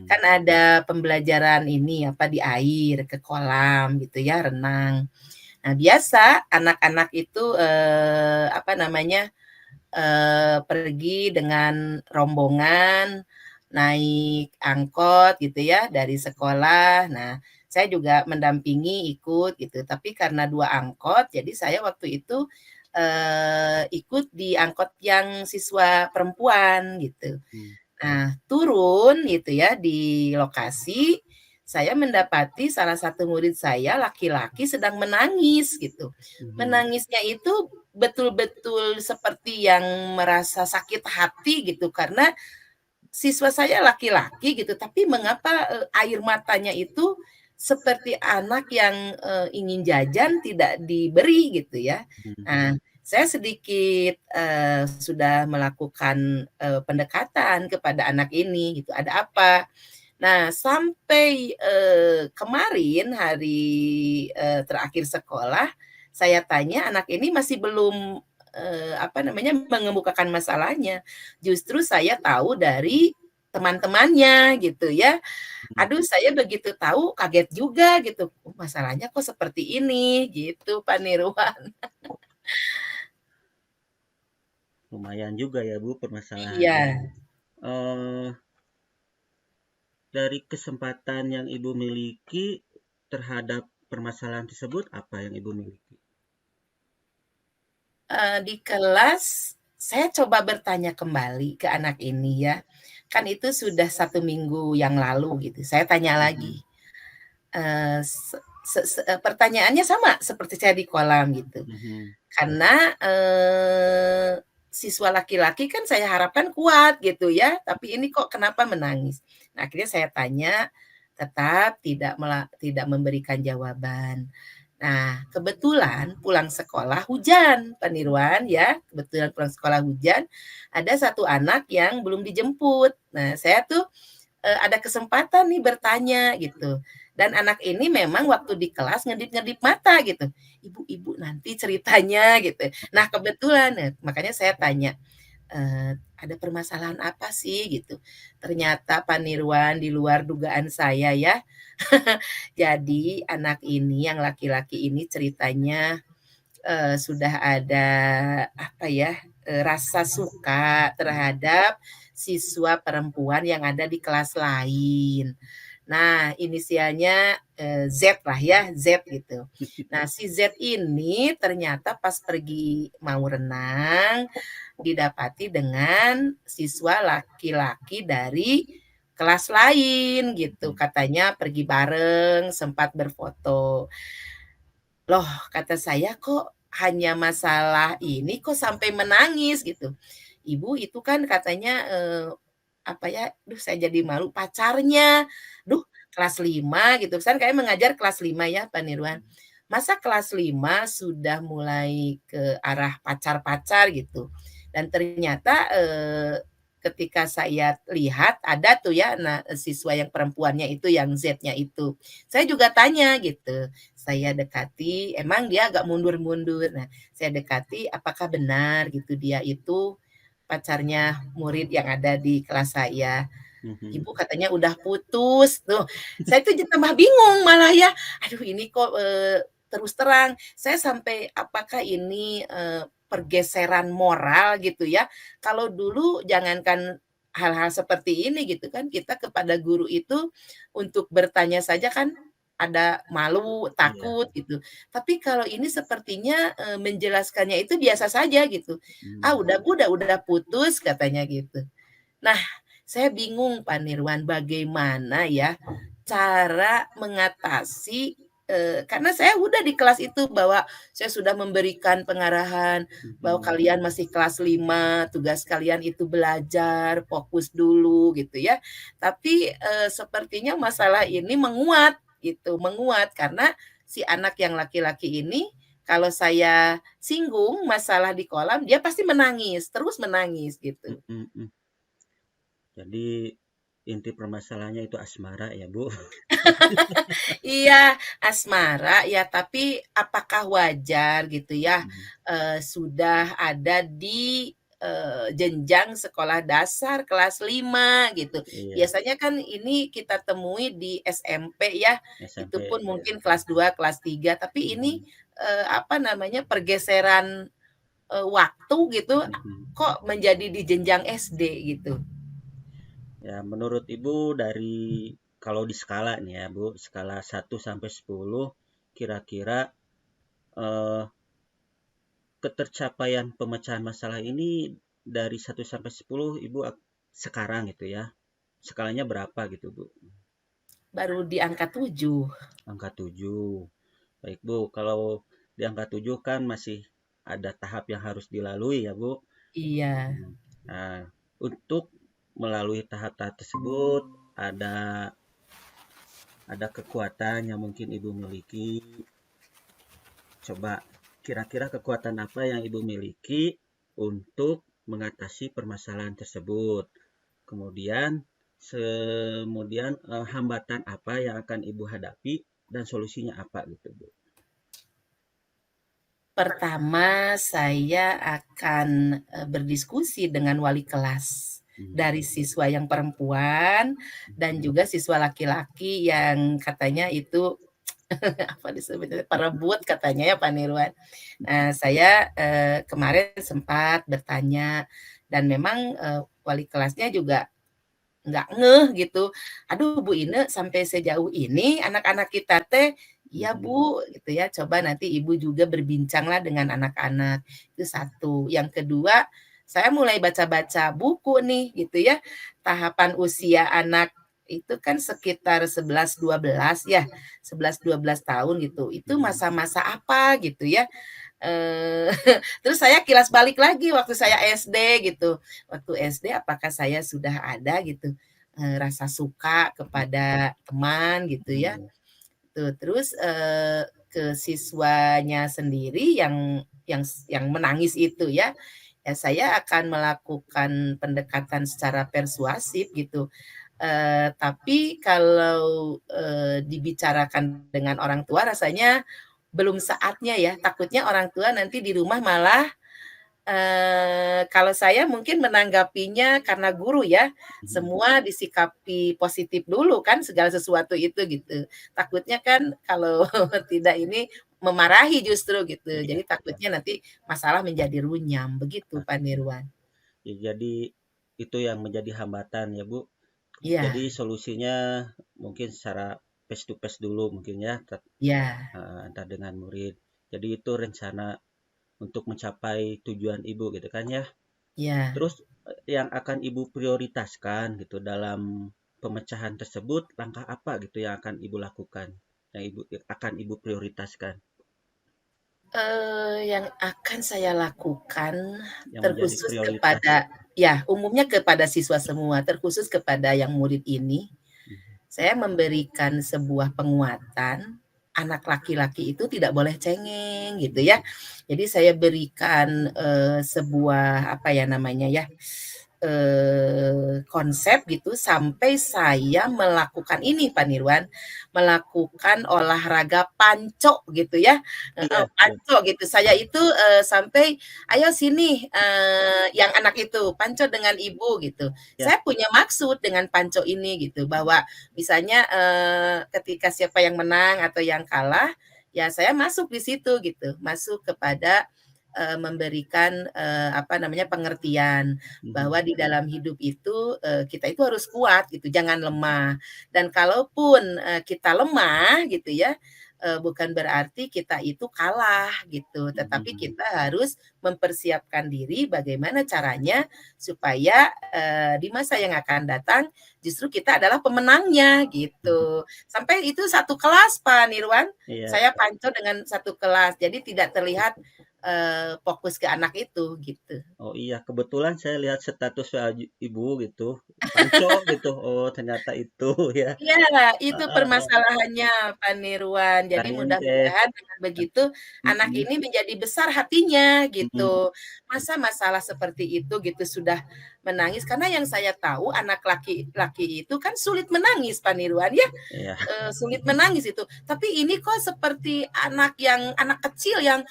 Kan ada pembelajaran ini di air, ke kolam gitu ya, renang. Nah, biasa anak-anak itu pergi dengan rombongan naik angkot gitu ya dari sekolah. Nah, saya juga mendampingi ikut gitu. Tapi karena 2 angkot, jadi saya waktu itu ikut di angkot yang siswa perempuan gitu. Nah, turun gitu ya di lokasi, saya mendapati salah satu murid saya laki-laki sedang menangis gitu. Menangisnya itu betul-betul seperti yang merasa sakit hati gitu karena siswa saya laki-laki gitu, tapi mengapa air matanya itu seperti anak yang ingin jajan tidak diberi gitu ya. Nah, saya sedikit sudah melakukan pendekatan kepada anak ini gitu, ada apa? Nah, sampai kemarin hari terakhir sekolah, saya tanya anak ini masih belum mengemukakan masalahnya. Justru saya tahu dari teman-temannya gitu ya. Aduh, saya begitu tahu kaget juga gitu. Masalahnya kok seperti ini gitu, Pak Nirwan. Lumayan juga ya Bu permasalahannya. Iya. Dari kesempatan yang Ibu miliki terhadap permasalahan tersebut, apa yang Ibu miliki? Di kelas saya coba bertanya kembali ke anak ini ya. Kan itu sudah 1 minggu yang lalu gitu. Saya tanya lagi. Pertanyaannya sama seperti saya di kolam gitu. Karena siswa laki-laki kan saya harapkan kuat gitu ya, tapi ini kok kenapa menangis? Nah, akhirnya saya tanya, tetap tidak memberikan jawaban. Nah, kebetulan pulang sekolah hujan, Pak Nirwan ya, kebetulan pulang sekolah hujan, ada satu anak yang belum dijemput. Nah, saya tuh ada kesempatan nih bertanya gitu. Dan anak ini memang waktu di kelas ngedip-ngedip mata gitu. Ibu nanti ceritanya gitu. Nah, kebetulan makanya saya tanya, ada permasalahan apa sih gitu. Ternyata Pak Nirwan di luar dugaan saya ya. Jadi anak ini yang laki-laki ini ceritanya sudah ada apa ya, rasa suka terhadap siswa perempuan yang ada di kelas lain. Nah, inisialnya Z lah ya, Z gitu. Nah, si Z ini ternyata pas pergi mau renang didapati dengan siswa laki-laki dari kelas lain gitu. Katanya pergi bareng, sempat berfoto. Loh, kata saya, kok hanya masalah ini kok sampai menangis gitu. Ibu itu kan katanya, apa ya, duh saya jadi malu, pacarnya, duh kelas 5 gitu, kan kayak mengajar kelas 5 ya Pak Nirwan. Masa kelas 5 sudah mulai ke arah pacar-pacar gitu. Dan ternyata, ketika saya lihat ada tuh ya, nah, siswa yang perempuannya itu, yang Z-nya itu. Saya juga tanya gitu, saya dekati, emang dia agak mundur-mundur. Nah, saya dekati, apakah benar gitu dia itu pacarnya murid yang ada di kelas saya. Ibu katanya udah putus tuh. Saya tuh jadi tambah bingung malah ya. Aduh ini kok terus terang saya sampai apakah ini pergeseran moral gitu ya. Kalau dulu jangankan hal-hal seperti ini gitu kan kita kepada guru itu untuk bertanya saja kan ada malu, Iya. takut gitu. Tapi kalau ini sepertinya menjelaskannya itu biasa saja gitu. Ah udah Bu, udah putus katanya gitu. Nah, saya bingung Pak Nirwan bagaimana ya cara mengatasi, karena saya udah di kelas itu bahwa saya sudah memberikan pengarahan bahwa kalian masih kelas 5, tugas kalian itu belajar, fokus dulu gitu ya. Tapi, sepertinya masalah ini menguat gitu, menguat karena si anak yang laki-laki ini kalau saya singgung masalah di kolam, dia pasti menangis, terus menangis gitu. Jadi inti permasalahannya itu asmara ya, Bu? Iya, asmara ya, tapi apakah wajar gitu ya, sudah ada di, jenjang sekolah dasar kelas 5 gitu. Iya, Biasanya kan ini kita temui di SMP ya, itu SMP, pun iya. mungkin kelas 2, kelas 3, tapi ini, apa namanya, pergeseran, waktu gitu, kok menjadi di jenjang SD gitu. Ya, menurut Ibu dari kalau di skala nih ya, Bu, skala 1 sampai 10, kira-kira eh, ketercapaian pemecahan masalah ini dari 1 sampai 10 Ibu sekarang gitu ya. Skalanya berapa gitu, Bu? Baru di angka 7. Angka 7. Baik, Bu. Kalau di angka 7 kan masih ada tahap yang harus dilalui ya, Bu. Iya. Nah, untuk melalui tahap-tahap tersebut ada kekuatan yang mungkin Ibu miliki. Coba kira-kira kekuatan apa yang Ibu miliki untuk mengatasi permasalahan tersebut. Kemudian hambatan apa yang akan Ibu hadapi dan solusinya apa gitu, Bu. Pertama, saya akan berdiskusi dengan wali kelas dari siswa yang perempuan dan juga siswa laki-laki yang katanya itu apa disebutnya perebut katanya ya Pak Nirwan. Nah, saya kemarin sempat bertanya dan memang wali kelasnya juga nggak ngeh gitu. Aduh Bu Ine sampai sejauh ini anak-anak kita teh iya Bu gitu ya. Coba nanti Ibu juga berbincanglah dengan anak-anak. Itu satu. Yang kedua, saya mulai baca-baca buku nih gitu ya. Tahapan usia anak itu kan sekitar 11-12 ya. 11-12 tahun gitu. Itu masa-masa apa gitu ya. Terus saya kilas balik lagi waktu saya SD gitu. Waktu SD apakah saya sudah ada gitu rasa suka kepada teman gitu ya. Tuh, terus ke siswanya sendiri yang menangis itu ya, ya saya akan melakukan pendekatan secara persuasif gitu. Tapi kalau dibicarakan dengan orang tua rasanya belum saatnya ya. Takutnya orang tua nanti di rumah malah kalau saya mungkin menanggapinya karena guru ya, semua disikapi positif dulu kan segala sesuatu itu gitu. Takutnya kan kalau tidak ini memarahi justru gitu. Iya, Jadi takutnya nanti masalah menjadi runyam, begitu Pak Nirwan. ya, jadi itu yang menjadi hambatan ya Bu. Iya, Jadi solusinya mungkin secara face to face dulu mungkin ya, iya, antar dengan murid. Jadi itu rencana untuk mencapai tujuan Ibu gitu kan ya. iya. Terus yang akan Ibu prioritaskan gitu dalam pemecahan tersebut, langkah apa gitu yang akan Ibu lakukan? Yang akan Ibu prioritaskan Yang akan saya lakukan yang menjadi terkhusus prioritas. kepada ya, umumnya kepada siswa semua, terkhusus kepada yang murid ini, saya memberikan sebuah penguatan, anak laki-laki itu tidak boleh cengeng gitu ya. Jadi saya berikan, sebuah apa ya namanya ya, konsep gitu sampai saya melakukan ini Pak Nirwan, melakukan olahraga panco gitu ya, Iya, iya, panco gitu. Saya itu, sampai, "Ayo sini, yang anak itu, panco dengan ibu," gitu. ya. Saya punya maksud dengan panco ini gitu, bahwa misalnya, ketika siapa yang menang atau yang kalah, ya saya masuk di situ gitu, masuk kepada, memberikan, apa namanya, pengertian bahwa di dalam hidup itu, kita itu harus kuat gitu, jangan lemah. Dan kalaupun, kita lemah gitu ya, bukan berarti kita itu kalah gitu, tetapi kita harus mempersiapkan diri bagaimana caranya supaya, di masa yang akan datang justru kita adalah pemenangnya gitu. Sampai itu satu kelas Pak Nirwan, Iya. saya pantau dengan satu kelas, jadi tidak terlihat, fokus ke anak itu gitu. Oh iya, kebetulan saya lihat status Ibu gitu, panco gitu. Oh, ternyata itu ya. Iya, itu Heeh, heeh. permasalahannya Pak Nirwan. Jadi Keren deh. mudah-mudahan dengan begitu anak Mhm, ini menjadi besar hatinya mhm. gitu. Masa masalah seperti itu gitu sudah menangis, karena yang saya tahu anak laki-laki itu kan sulit menangis Pak Nirwan ya, Iya. sulit menangis itu. Tapi ini kok seperti anak kecil yang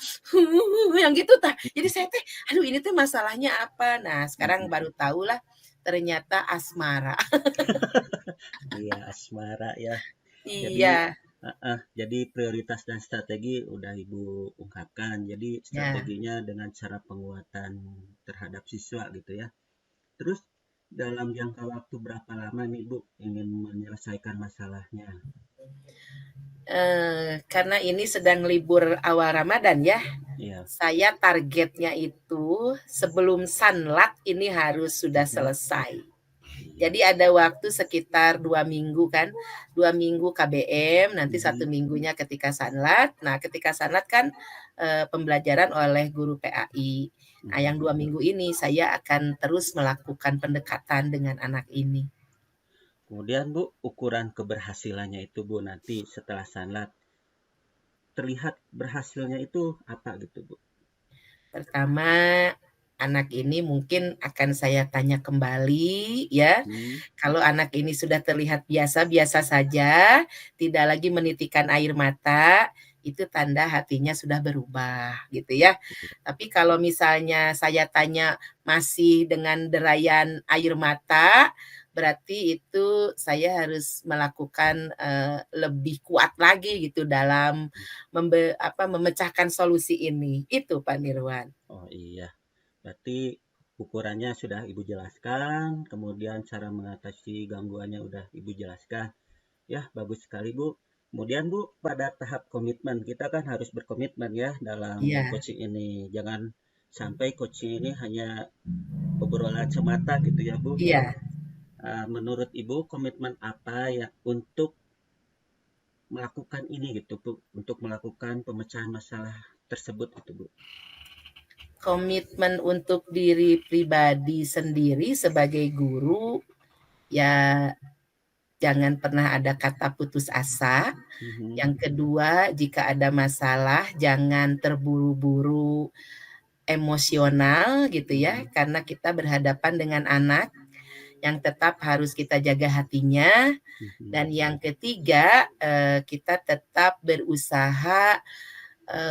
yang gitu tah. Jadi saya teh, aduh ini tuh masalahnya apa? Nah, sekarang baru tahulah ternyata asmara. Iya, asmara ya. Jadi Iya, jadi prioritas dan strategi udah Ibu ungkapkan. Jadi ya. strateginya dengan cara penguatan terhadap siswa gitu ya. Terus dalam jangka waktu berapa lama nih Bu ingin menyelesaikan masalahnya? Karena ini sedang libur awal Ramadan ya, Iya. saya targetnya itu sebelum Sanlat ini harus sudah Mhm. selesai. Iya. Jadi ada waktu sekitar 2 minggu kan, 2 minggu KBM, nanti Mhm. 1 minggunya ketika Sanlat. Nah ketika Sanlat kan pembelajaran oleh guru PAI. Nah yang Mhm. 2 minggu ini saya akan terus melakukan pendekatan dengan anak ini. Kemudian Bu, ukuran keberhasilannya itu Bu nanti setelah sanlat terlihat berhasilnya itu apa gitu Bu? Pertama, anak ini mungkin akan saya tanya kembali ya. Hmm, Kalau anak ini sudah terlihat biasa-biasa saja, tidak lagi menitikkan air mata, itu tanda hatinya sudah berubah gitu ya. Tapi kalau misalnya saya tanya masih dengan derayan air mata, berarti itu saya harus melakukan, lebih kuat lagi gitu dalam memecahkan solusi ini. Itu Pak Nirwan. oh iya, berarti ukurannya sudah Ibu jelaskan, kemudian cara mengatasi gangguannya udah Ibu jelaskan. Ya, bagus sekali Bu. Kemudian Bu, pada tahap komitmen, kita kan harus berkomitmen ya dalam Iya. coaching ini. Jangan sampai coaching ini hanya obrolan semata gitu ya Bu. Iya, Menurut Ibu, komitmen apa ya untuk melakukan ini gitu Bu, untuk melakukan pemecahan masalah tersebut gitu Bu? komitmen untuk diri pribadi sendiri sebagai guru, ya jangan pernah ada kata putus asa. Yang kedua, jika ada masalah jangan terburu-buru emosional gitu ya, karena kita berhadapan dengan anak yang tetap harus kita jaga hatinya. Dan yang ketiga, kita tetap berusaha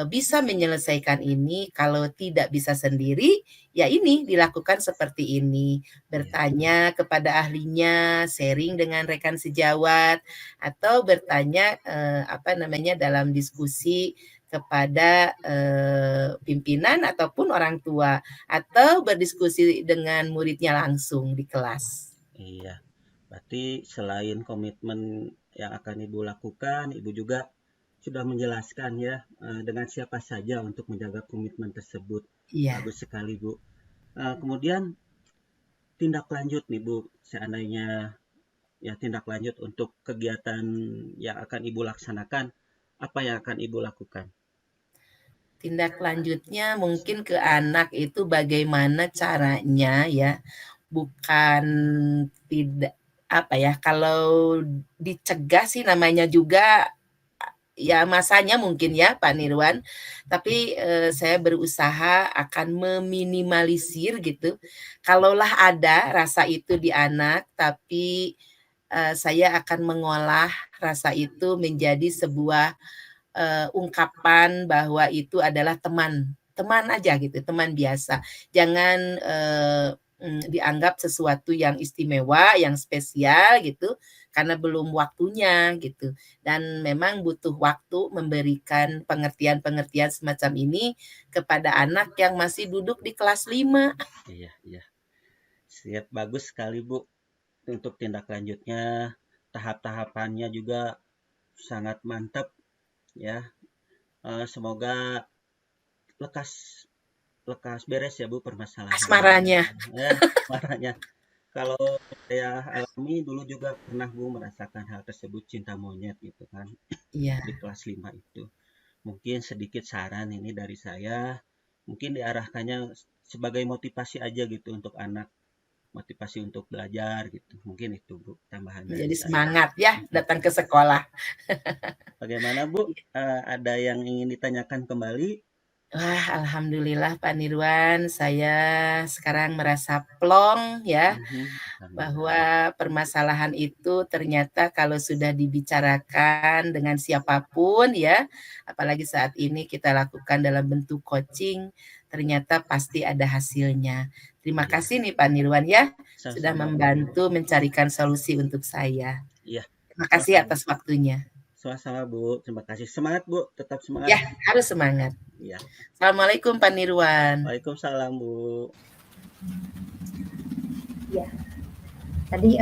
bisa menyelesaikan ini. Kalau tidak bisa sendiri, ya ini dilakukan seperti ini. Bertanya kepada ahlinya, sharing dengan rekan sejawat, atau bertanya dalam diskusi kepada pimpinan ataupun orang tua, atau berdiskusi dengan muridnya langsung di kelas. Iya, berarti selain komitmen yang akan Ibu lakukan, Ibu juga sudah menjelaskan ya dengan siapa saja untuk menjaga komitmen tersebut. Iya. Bagus sekali, Bu. Kemudian tindak lanjut nih, Bu, seandainya ya tindak lanjut untuk kegiatan yang akan Ibu laksanakan, apa yang akan Ibu lakukan? Tindak lanjutnya mungkin ke anak itu bagaimana caranya ya, bukan tidak kalau dicegah sih namanya juga ya masanya mungkin ya Pak Nirwan, tapi saya berusaha akan meminimalisir gitu. Kalaulah ada rasa itu di anak, tapi saya akan mengolah rasa itu menjadi sebuah ungkapan bahwa itu adalah teman aja gitu, teman biasa. Jangan dianggap sesuatu yang istimewa, yang spesial gitu, karena belum waktunya gitu. Dan memang butuh waktu memberikan pengertian-pengertian semacam ini kepada anak yang masih duduk di kelas 5. Iya. Siap, bagus sekali, Bu. Untuk tindak lanjutnya, tahap-tahapannya juga sangat mantap ya. Semoga lekas beres ya Bu permasalahannya. Asmaranya. Kalau saya alami dulu juga pernah Bu merasakan hal tersebut, cinta monyet gitu kan. Iya. Di kelas 5 itu. Mungkin sedikit saran ini dari saya, mungkin diarahkannya sebagai motivasi aja gitu untuk anak, motivasi untuk belajar gitu. Mungkin itu Bu tambahan dari Jadi saya. semangat ya datang ke sekolah. Bagaimana Bu? Ada yang ingin ditanyakan kembali? Wah, alhamdulillah Pak Nirwan, saya sekarang merasa plong ya, bahwa permasalahan itu ternyata kalau sudah dibicarakan dengan siapapun ya, apalagi saat ini kita lakukan dalam bentuk coaching, ternyata pasti ada hasilnya. Terima kasih nih Pak Nirwan ya, sudah membantu mencarikan solusi untuk saya. Iya. Terima kasih atas waktunya. Sama-sama Bu, terima kasih. Semangat Bu, tetap semangat. Ya, harus semangat. Iya. Assalamualaikum Pak Nirwan. Waalaikumsalam Bu. Ya, tadi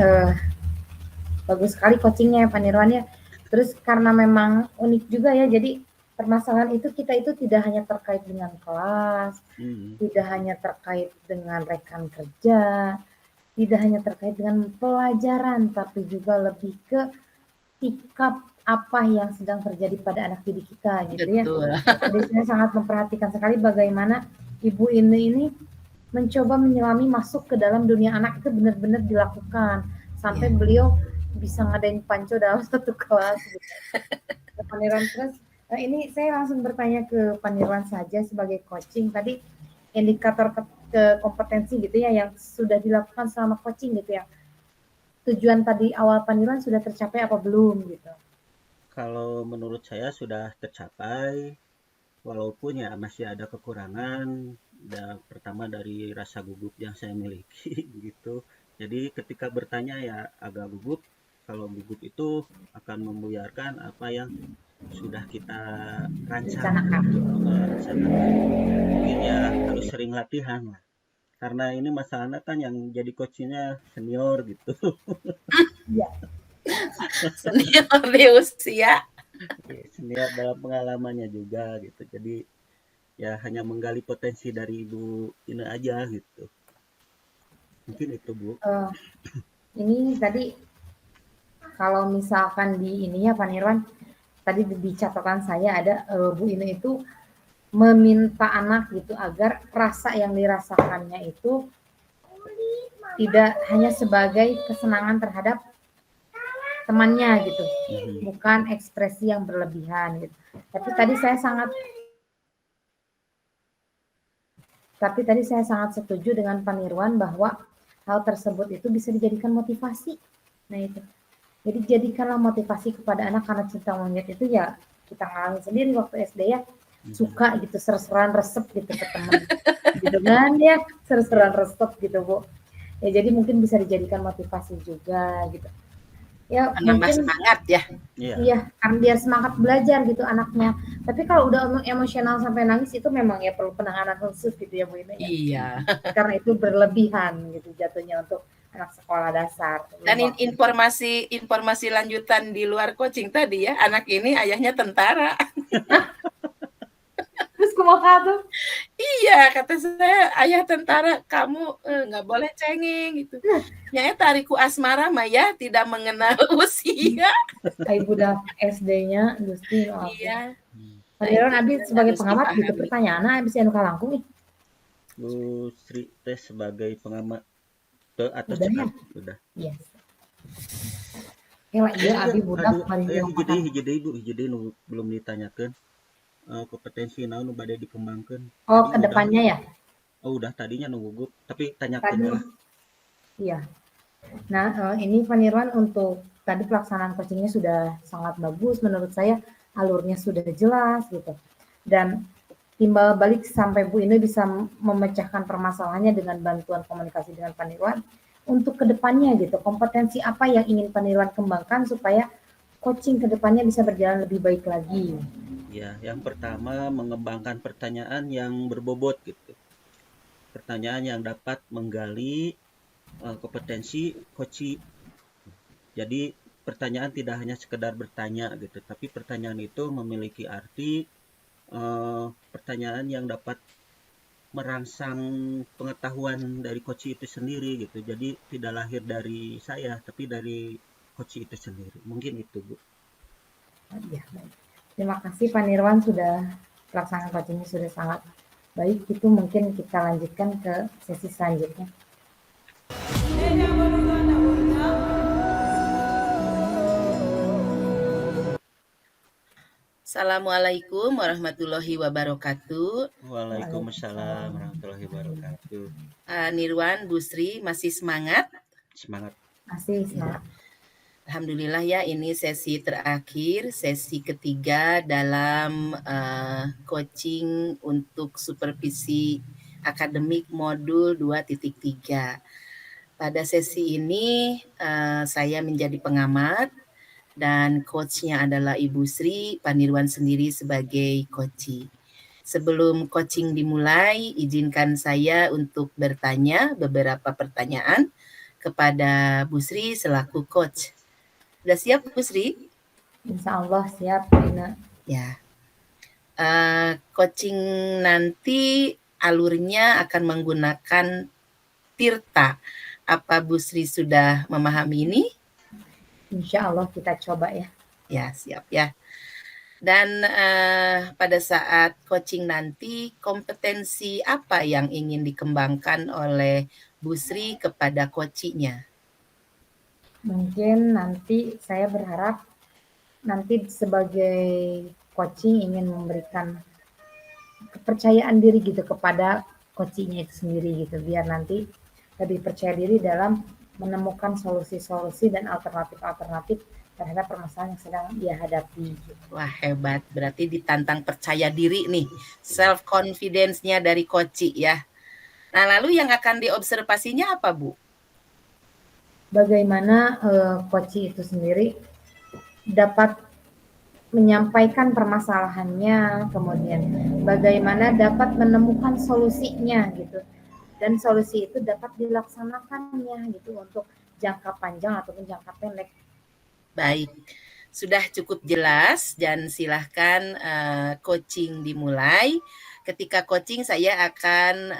bagus sekali coachingnya Pak Nirwan ya. Terus karena memang unik juga ya, jadi permasalahan itu kita itu tidak hanya terkait dengan kelas, tidak hanya terkait dengan rekan kerja, tidak hanya terkait dengan pelajaran, tapi juga lebih ke sikap apa yang sedang terjadi pada anak didik kita gitu ya. Jadi saya sangat memperhatikan sekali bagaimana Ibu ini mencoba menyelami masuk ke dalam dunia anak itu benar-benar dilakukan sampai beliau bisa ngadain panco dalam satu kelas gitu. Pak Nirwan, terus ini saya langsung bertanya ke Pak Nirwan saja sebagai coaching tadi, indikator kompetensi gitu ya yang sudah dilakukan selama coaching gitu ya, tujuan tadi awal Pak Nirwan sudah tercapai apa belum gitu? Kalau menurut saya sudah tercapai, walaupun ya masih ada kekurangan. Pertama dari rasa gugup yang saya miliki gitu. Jadi ketika bertanya ya agak gugup. Kalau gugup itu akan membuyarkan apa yang sudah kita rancang. Mungkin ya harus sering latihan lah. Karena ini masalahnya kan yang jadi coachnya senior gitu. Iya. Senior di usia. Senior dalam pengalamannya juga gitu. Jadi ya hanya menggali potensi dari Ibu ini aja gitu. Mungkin itu Bu. Ini tadi kalau misalkan di ini ya Pak Nirwan, tadi di catatan saya ada Bu ini itu meminta anak gitu agar rasa yang dirasakannya itu tidak hanya sebagai kesenangan terhadap temannya gitu, bukan ekspresi yang berlebihan gitu. Tapi tadi saya sangat setuju dengan Pak Nirwan bahwa hal tersebut itu bisa dijadikan motivasi. Nah itu, jadi jadikanlah motivasi kepada anak, karena cinta monyet itu ya kita ngalamin sendiri waktu SD ya, suka gitu seru-seruan resep gitu ke teman gitu kan ya, seru-seruan resep gitu Bu ya. Jadi mungkin bisa dijadikan motivasi juga gitu ya, Menambah mungkin semangat ya. iya kan, biar semangat belajar gitu anaknya. Tapi kalau udah emosional sampai nangis itu memang ya perlu penanganan khusus gitu ya Bu Ina ya, Iya. karena itu berlebihan gitu jatuhnya untuk anak sekolah dasar. Dan informasi lanjutan di luar coaching tadi ya, anak ini ayahnya tentara. Terus kumaha tuh? Iya, kata saya, ayah tentara, kamu nggak boleh cengeng gitu. Nyanya tariku asmara mah ya tidak mengenal usia. Kayak budak SD-nya Gusti. Iya. Panderon abi sebagai harus pengamat gitu, dipahami. pertanyaan abi anu kalangkung nih. Bu Sri teh sebagai pengamat atau Udah ya? Udah. Yes. Kela iya abi budak mari hiji nu belum ditanyakan. Kompetensi naon nu bade dikembangkan. Oh, ke depannya ya? Oh, udah tadinya nu gugup, tapi tanyakeun Tadi. lah. Iya. Nah, ini Pak Nirwan untuk tadi pelaksanaan coachingnya sudah sangat bagus menurut saya, alurnya sudah jelas gitu. Dan timbal balik sampai Bu Ine bisa memecahkan permasalahannya dengan bantuan komunikasi dengan Pak Nirwan. Untuk kedepannya gitu, kompetensi apa yang ingin Pak Nirwan kembangkan supaya coaching kedepannya bisa berjalan lebih baik lagi? Ya, yang pertama mengembangkan pertanyaan yang berbobot gitu. Pertanyaan yang dapat menggali kompetensi coaching. Jadi pertanyaan tidak hanya sekedar bertanya gitu, tapi pertanyaan itu memiliki arti, pertanyaan yang dapat merangsang pengetahuan dari coach itu sendiri gitu. Jadi tidak lahir dari saya, tapi dari coach itu sendiri. Mungkin itu, Bu. Ya, baik. Terima kasih Pak Nirwan, sudah pelaksanaan coachingnya sudah sangat baik. Itu mungkin kita lanjutkan ke sesi selanjutnya. Assalamualaikum warahmatullahi wabarakatuh. Waalaikumsalam warahmatullahi wabarakatuh. Nirwan, Bu Sri, masih semangat? Semangat. Masih semangat. Alhamdulillah ya, ini sesi terakhir, sesi ketiga dalam coaching untuk supervisi akademik modul 2.3. Pada sesi ini saya menjadi pengamat dan coachnya adalah Ibu Sri, Pak Nirwan sendiri sebagai coachee. Sebelum coaching dimulai, izinkan saya untuk bertanya beberapa pertanyaan kepada Bu Sri selaku coach. Sudah siap Bu Sri? Insya Allah siap, Ina. Ya. Coaching nanti alurnya akan menggunakan Tirta. Apa Bu Sri sudah memahami ini? Insya Allah kita coba ya. Ya, siap ya. Dan pada saat coaching nanti, kompetensi apa yang ingin dikembangkan oleh Bu Sri kepada coachingnya? Mungkin nanti saya berharap nanti sebagai coaching ingin memberikan kepercayaan diri gitu kepada coachingnya itu sendiri gitu, biar nanti lebih percaya diri dalam menemukan solusi-solusi dan alternatif-alternatif terhadap permasalahan yang sedang dia hadapi. Wah, hebat, berarti ditantang percaya diri nih, self confidence-nya dari coaching ya. Nah, lalu yang akan diobservasinya apa Bu? Bagaimana coaching itu sendiri dapat menyampaikan permasalahannya, kemudian bagaimana dapat menemukan solusinya gitu, dan solusi itu dapat dilaksanakannya gitu untuk jangka panjang ataupun jangka pendek. Baik, sudah cukup jelas dan silahkan coaching dimulai. Ketika coaching saya akan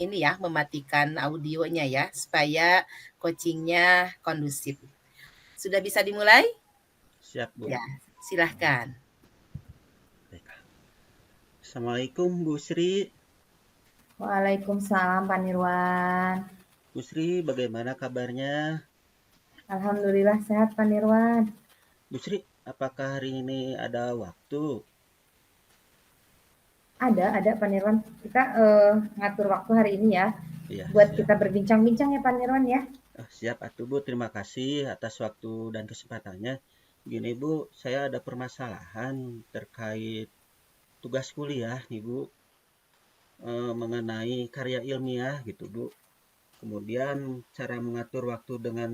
ini ya, mematikan audionya ya, supaya coachingnya kondusif. Sudah bisa dimulai? Siap, Bu. Ya, silahkan. Assalamualaikum Bu Sri. Waalaikumsalam Pak Nirwan. Bu Sri, bagaimana kabarnya? Alhamdulillah sehat Pak Nirwan. Bu Sri, apakah hari ini ada waktu? Ada Pak Nirwan. Kita ngatur waktu hari ini ya, Iya, buat siap. kita berbincang-bincang ya Pak Nirwan ya. Siap atuh Bu, terima kasih atas waktu dan kesempatannya. Gini Bu, saya ada permasalahan terkait tugas kuliah nih Bu, mengenai karya ilmiah gitu Bu. Kemudian cara mengatur waktu dengan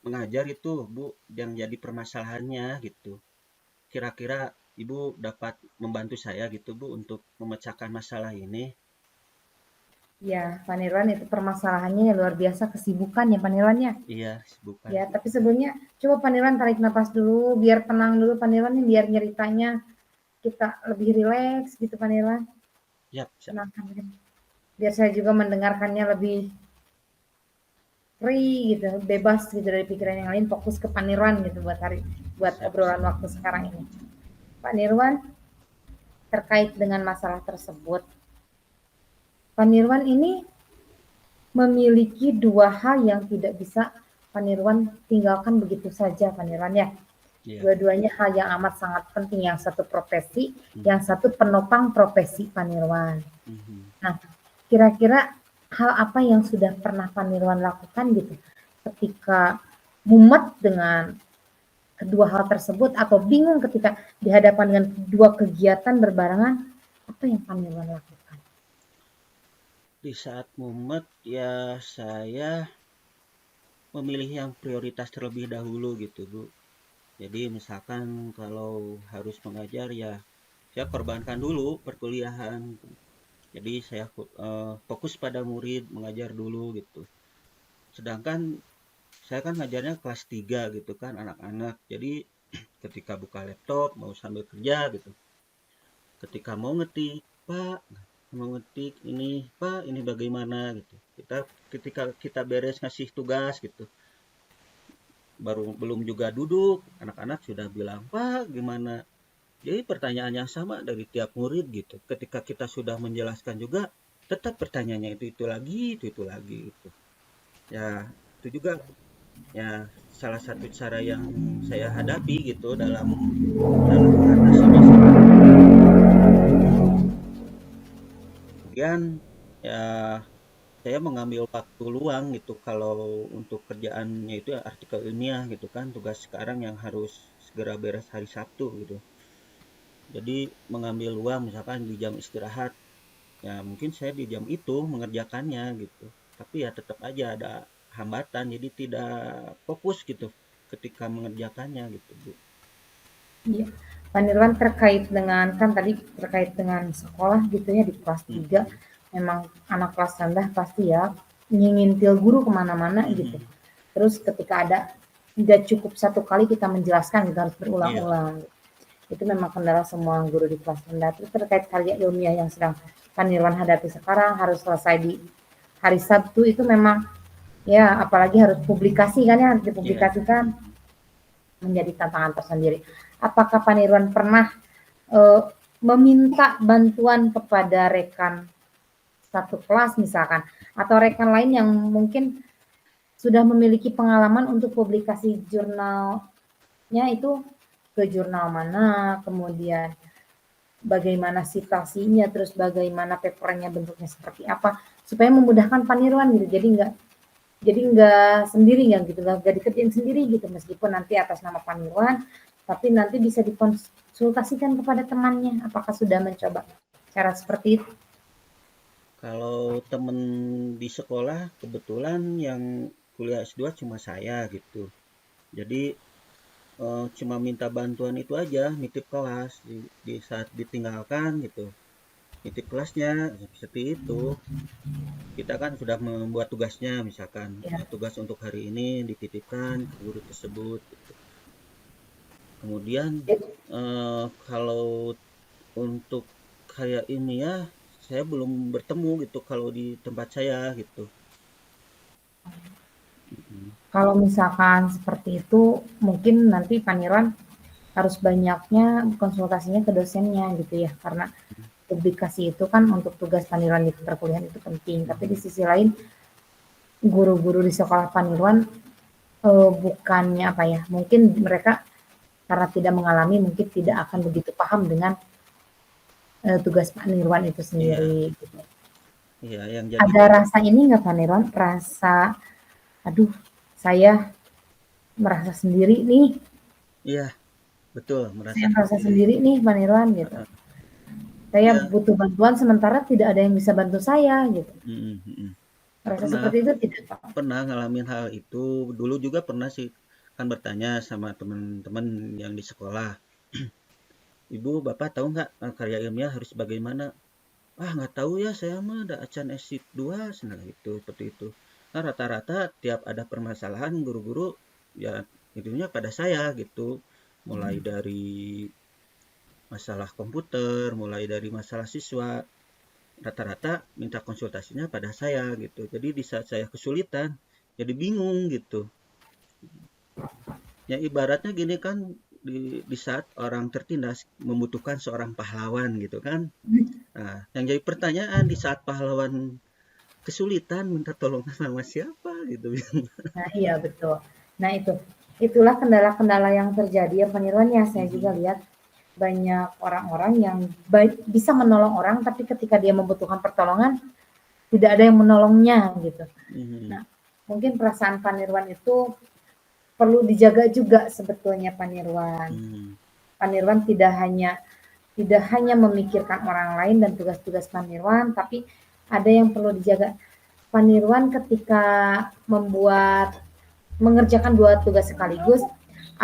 mengajar itu Bu yang jadi permasalahannya gitu. Kira-kira Ibu dapat membantu saya gitu Bu untuk memecahkan masalah ini? Ya Pak Nirwan, itu permasalahannya yang luar biasa, kesibukan ya Pak Nirwan ya. Iya, bukan. Ya, tapi sebelumnya coba Pak Nirwan tarik napas dulu, biar tenang dulu Pak Nirwan, biar ceritanya kita lebih rileks gitu Pak Nirwan. Siap, siap. Tenangkan diri. Biar saya juga mendengarkannya lebih free gitu, bebas gitu dari pikiran yang lain, fokus ke Pak Nirwan gitu buat Siap, obrolan siap. waktu sekarang ini. Pak Nirwan, terkait dengan masalah tersebut, Pak Nirwan ini memiliki dua hal yang tidak bisa Pak Nirwan tinggalkan begitu saja Pak Nirwan ya. Iya. Dua-duanya hal yang amat sangat penting, yang satu profesi, yang satu penopang profesi Pak Nirwan. Nah, kira-kira hal apa yang sudah pernah Pak Nirwan lakukan gitu ketika mumet dengan kedua hal tersebut, atau bingung ketika dihadapkan dengan dua kegiatan berbarengan, apa yang Pak Nirwan lakukan? Di saat mumet ya saya memilih yang prioritas terlebih dahulu gitu Bu. Jadi misalkan kalau harus mengajar ya saya korbankan dulu perkuliahan. Jadi saya fokus pada murid, mengajar dulu gitu. Sedangkan saya kan ngajarnya kelas 3 gitu kan, anak-anak. Jadi ketika buka laptop mau sambil kerja gitu. Ketika mau ngetik, Pak, mau ngetik ini, Pak, ini bagaimana gitu. Ketika kita beres ngasih tugas gitu. Belum juga duduk, anak-anak sudah bilang, Pak, gimana? Jadi pertanyaan yang sama dari tiap murid gitu. Ketika kita sudah menjelaskan juga, tetap pertanyaannya itu lagi, itu lagi gitu. Ya, itu juga ya salah satu cara yang saya hadapi gitu dalam mengatasi masalah. Kemudian ya saya mengambil waktu luang gitu kalau untuk kerjaannya itu artikel ilmiah gitu kan, tugas sekarang yang harus segera beres hari Sabtu gitu. Jadi mengambil luang misalkan di jam istirahat, ya mungkin saya di jam itu mengerjakannya gitu. Tapi ya tetap aja ada hambatan, jadi tidak fokus gitu ketika mengerjakannya gitu Bu. Iya, Pak Nirwan, terkait dengan, kan tadi terkait dengan sekolah gitu ya, di kelas 3, memang anak kelas rendah pasti ya ngintil guru kemana-mana gitu. Terus ketika ada, tidak cukup satu kali kita menjelaskan gitu, harus berulang-ulang. Itu memang kendala semua guru di kelas rendah. Terus terkait karya ilmiah yang sedang Pak Nirwan hadapi sekarang, harus selesai di hari Sabtu, itu memang ya, apalagi harus publikasi kan ya, harus dipublikasikan, menjadi tantangan tersendiri. Apakah Pak Nirwan pernah meminta bantuan kepada rekan satu kelas misalkan, atau rekan lain yang mungkin sudah memiliki pengalaman untuk publikasi jurnalnya itu ke jurnal mana, kemudian bagaimana citasinya, terus bagaimana papernya bentuknya seperti apa, supaya memudahkan Pak Nirwan gitu. Jadi nggak sendiri gitu, nggak dikerjain sendiri gitu, meskipun nanti atas nama Pak Nirwan, tapi nanti bisa dikonsultasikan kepada temannya. Apakah sudah mencoba cara seperti itu? Kalau temen di sekolah kebetulan yang kuliah S2 cuma saya gitu. Jadi cuma minta bantuan itu aja, nitip kelas di saat ditinggalkan gitu. Nitip kelasnya seperti itu. Kita kan sudah membuat tugasnya misalkan, tugas untuk hari ini dititipkan ke guru tersebut gitu. Kemudian kalau untuk kayak ini ya saya belum bertemu gitu kalau di tempat saya gitu. Kalau misalkan seperti itu, mungkin nanti Pak Nirwan harus banyaknya konsultasinya ke dosennya gitu ya, karena publikasi itu kan untuk tugas Pak Nirwan di perkuliahan itu penting. Tapi di sisi lain, guru-guru di sekolah paniruan bukannya apa ya, mungkin mereka karena tidak mengalami mungkin tidak akan begitu paham dengan tugas paniruan itu Iya, sendiri gitu. iya, yang jadi Ada rasa ini nggak paniruan? Rasa, aduh saya merasa sendiri nih, iya, betul, saya merasa merasa sendiri. sendiri nih paniruan gitu. Heeh, Saya iya, butuh bantuan sementara tidak ada yang bisa bantu saya gitu. mhm, mhm. Merasa Pernah seperti itu tidak, Pak? pernah ngalamin hal itu, dulu juga pernah sih, kan bertanya sama teman-teman yang di sekolah, "Ibu, Bapak tahu nggak, karya ilmiah harus bagaimana?" "Ah, nggak tahu ya, saya mah ada acan S2," cenah gitu, seperti itu. Nah, rata-rata tiap ada permasalahan guru-guru ya itunya pada saya gitu, mulai dari masalah komputer, mulai dari masalah siswa, rata-rata minta konsultasinya pada saya gitu. Jadi di saat saya kesulitan, jadi bingung gitu. Ya ibaratnya gini kan, di saat orang tertindas membutuhkan seorang pahlawan gitu kan. Nah, yang jadi pertanyaan di saat pahlawan kesulitan minta tolong sama siapa gitu. Nah iya betul. Nah itulah kendala-kendala yang terjadi ya peniruan ya saya juga Mhm, lihat banyak orang-orang yang baik bisa menolong orang tapi ketika dia membutuhkan pertolongan tidak ada yang menolongnya gitu. mhm, Nah mungkin perasaan paniruan itu perlu dijaga juga sebetulnya paniruan. mhm, Paniruan tidak hanya memikirkan orang lain dan tugas-tugas paniruan, tapi ada yang perlu dijaga. Paniruan ketika mengerjakan dua tugas sekaligus,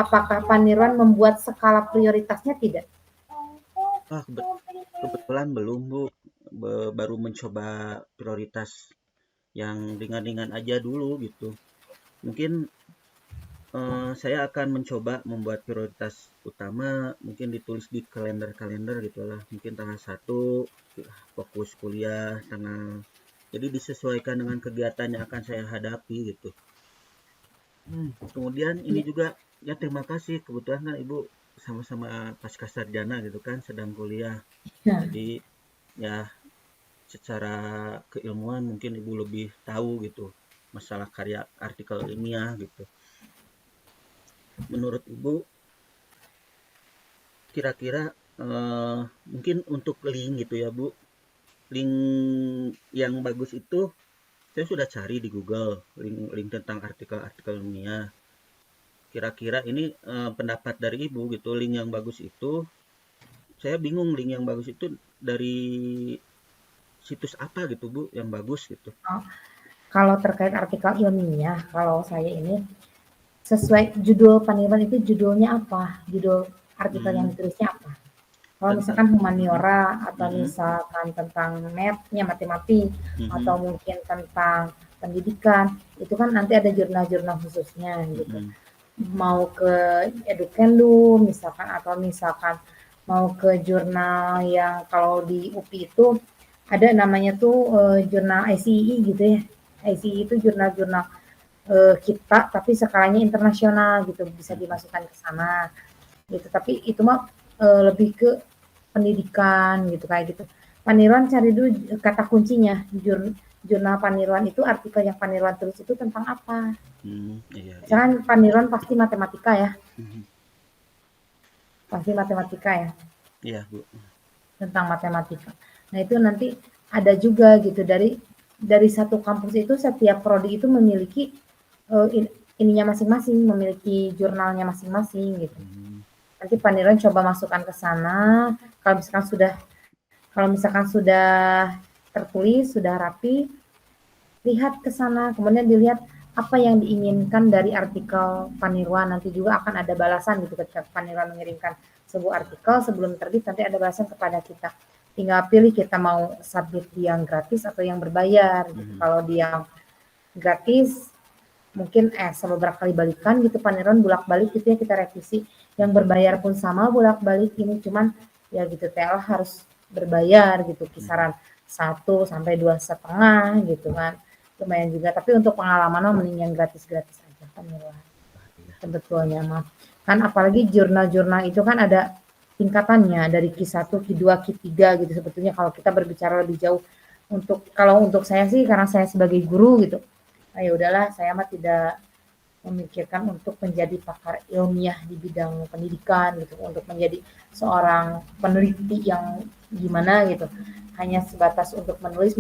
apakah paniruan membuat skala prioritasnya tidak? ah, kebetulan belum Bu, baru mencoba prioritas yang ringan-ringan aja dulu gitu. Mungkin saya akan mencoba membuat prioritas utama, mungkin ditulis di kalender-kalender gitulah. Mungkin tanggal 1 fokus kuliah, jadi disesuaikan dengan kegiatan yang akan saya hadapi gitu. Kemudian ini Iya. juga ya terima kasih kebetulan kan Ibu sama-sama pasca sarjana gitu kan sedang kuliah. Nah, Jadi ya secara keilmuan mungkin Ibu lebih tahu gitu masalah karya artikel ilmiah gitu. Menurut Ibu kira-kira mungkin untuk link gitu ya Bu, link yang bagus itu saya sudah cari di Google link tentang artikel-artikel ilmiah. Kira-kira ini pendapat dari Ibu gitu, link yang bagus itu saya bingung link yang bagus itu dari situs apa gitu Bu yang bagus gitu. kalau terkait artikel ilmiah, kalau saya ini sesuai judul paniruan itu judulnya apa? Judul artikel yang Hmm, ditulisnya apa? Kalau tentang misalkan mhm, humaniora atau mhm, misalkan tentang math-nya, matematik, atau mhm, mungkin tentang pendidikan, itu kan nanti ada jurnal-jurnal khususnya gitu. mhm, Mau ke Edukendu misalkan atau misalkan mau ke jurnal yang kalau di UPI itu ada namanya tuh jurnal ICI gitu ya. ICI itu jurnal-jurnal kita tapi skalanya internasional gitu bisa mhm, dimasukkan ke sana gitu. Tapi itu mah lebih ke pendidikan gitu kayak gitu. Paniruan cari dulu kata kuncinya jurnal paniruan itu artikel yang paniruan tulis itu tentang apa. iya iya, Misalkan paniruan pasti matematika ya, mhm, pasti matematika ya, iya Bu, tentang matematika. Nah itu nanti ada juga gitu dari satu kampus itu setiap prodi itu memiliki ininya masing-masing, memiliki jurnalnya masing-masing gitu. mhm, Nanti paniruan coba masukkan ke sana. Kalau misalkan sudah tertulis, sudah rapi, lihat ke sana, kemudian dilihat apa yang diinginkan dari artikel paniruan. Nanti juga akan ada balasan gitu ketika paniruan mengirimkan sebuah artikel sebelum terbit nanti ada balasan kepada kita. Tinggal pilih kita mau submit yang gratis atau yang berbayar gitu. mhm, Kalau di yang gratis mungkin beberapa kali balikan gitu paniruan bolak-balik gitu ya kita revisi. Yang mhm, berbayar pun sama bolak-balik ini cuman ya gitu TL harus berbayar gitu mhm, kisaran 1 sampai 2,5 gitu kan lumayan juga tapi untuk pengalaman mah mending yang gratis-gratis aja paniruan ah, iya, sebetulnya mah kan apalagi jurnal-jurnal itu kan ada tingkatannya dari Q1, Q2, Q3 gitu sebetulnya kalau kita berbicara lebih jauh kalau untuk saya sih karena saya sebagai guru gitu ya udahlah saya mah tidak memikirkan untuk menjadi pakar ilmiah di bidang pendidikan gitu, untuk menjadi seorang peneliti yang gimana gitu. Hanya sebatas untuk menulis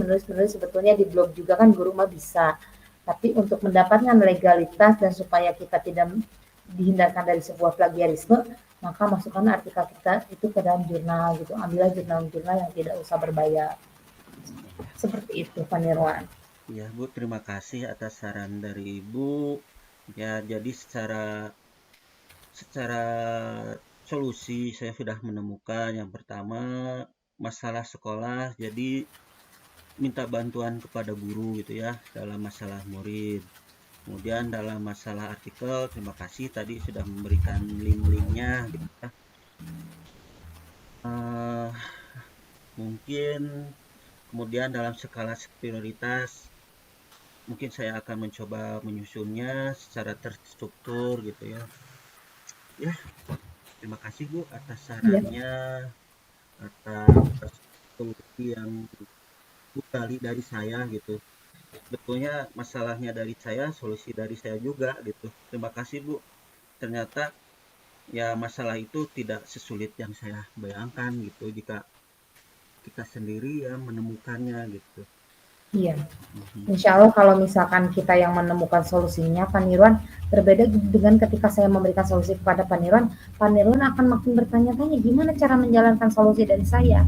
sebetulnya di blog juga kan guru mah bisa. Tapi untuk mendapatkan legalitas dan supaya kita tidak dihindarkan dari sebuah plagiarisme, maka masukkan artikel kita itu ke dalam jurnal gitu. Ambillah jurnal-jurnal yang tidak usah berbayar. Seperti itu, Pak Nirwan. Ya, Bu, terima kasih atas saran dari Ibu. Ya, jadi secara solusi saya sudah menemukan yang pertama masalah sekolah, jadi minta bantuan kepada guru gitu ya dalam masalah murid. Kemudian dalam masalah artikel, terima kasih tadi sudah memberikan link-linknya gitu ya. Eh, mungkin kemudian dalam skala prioritas, mungkin saya akan mencoba menyusunnya secara terstruktur gitu ya. Ya, terima kasih Bu atas Ya, sarannya, atas solusi yang Bu gali dari saya gitu. Betulnya masalahnya dari saya, solusi dari saya juga gitu. Terima kasih Bu. Ternyata ya masalah itu tidak sesulit yang saya bayangkan gitu jika kita sendiri yang menemukannya gitu. iya. Mhm. Insya Allah kalau misalkan kita yang menemukan solusinya, Pak Nirwan, berbeda dengan ketika saya memberikan solusi kepada Pak Nirwan akan makin bertanya-tanya gimana cara menjalankan solusi dari saya.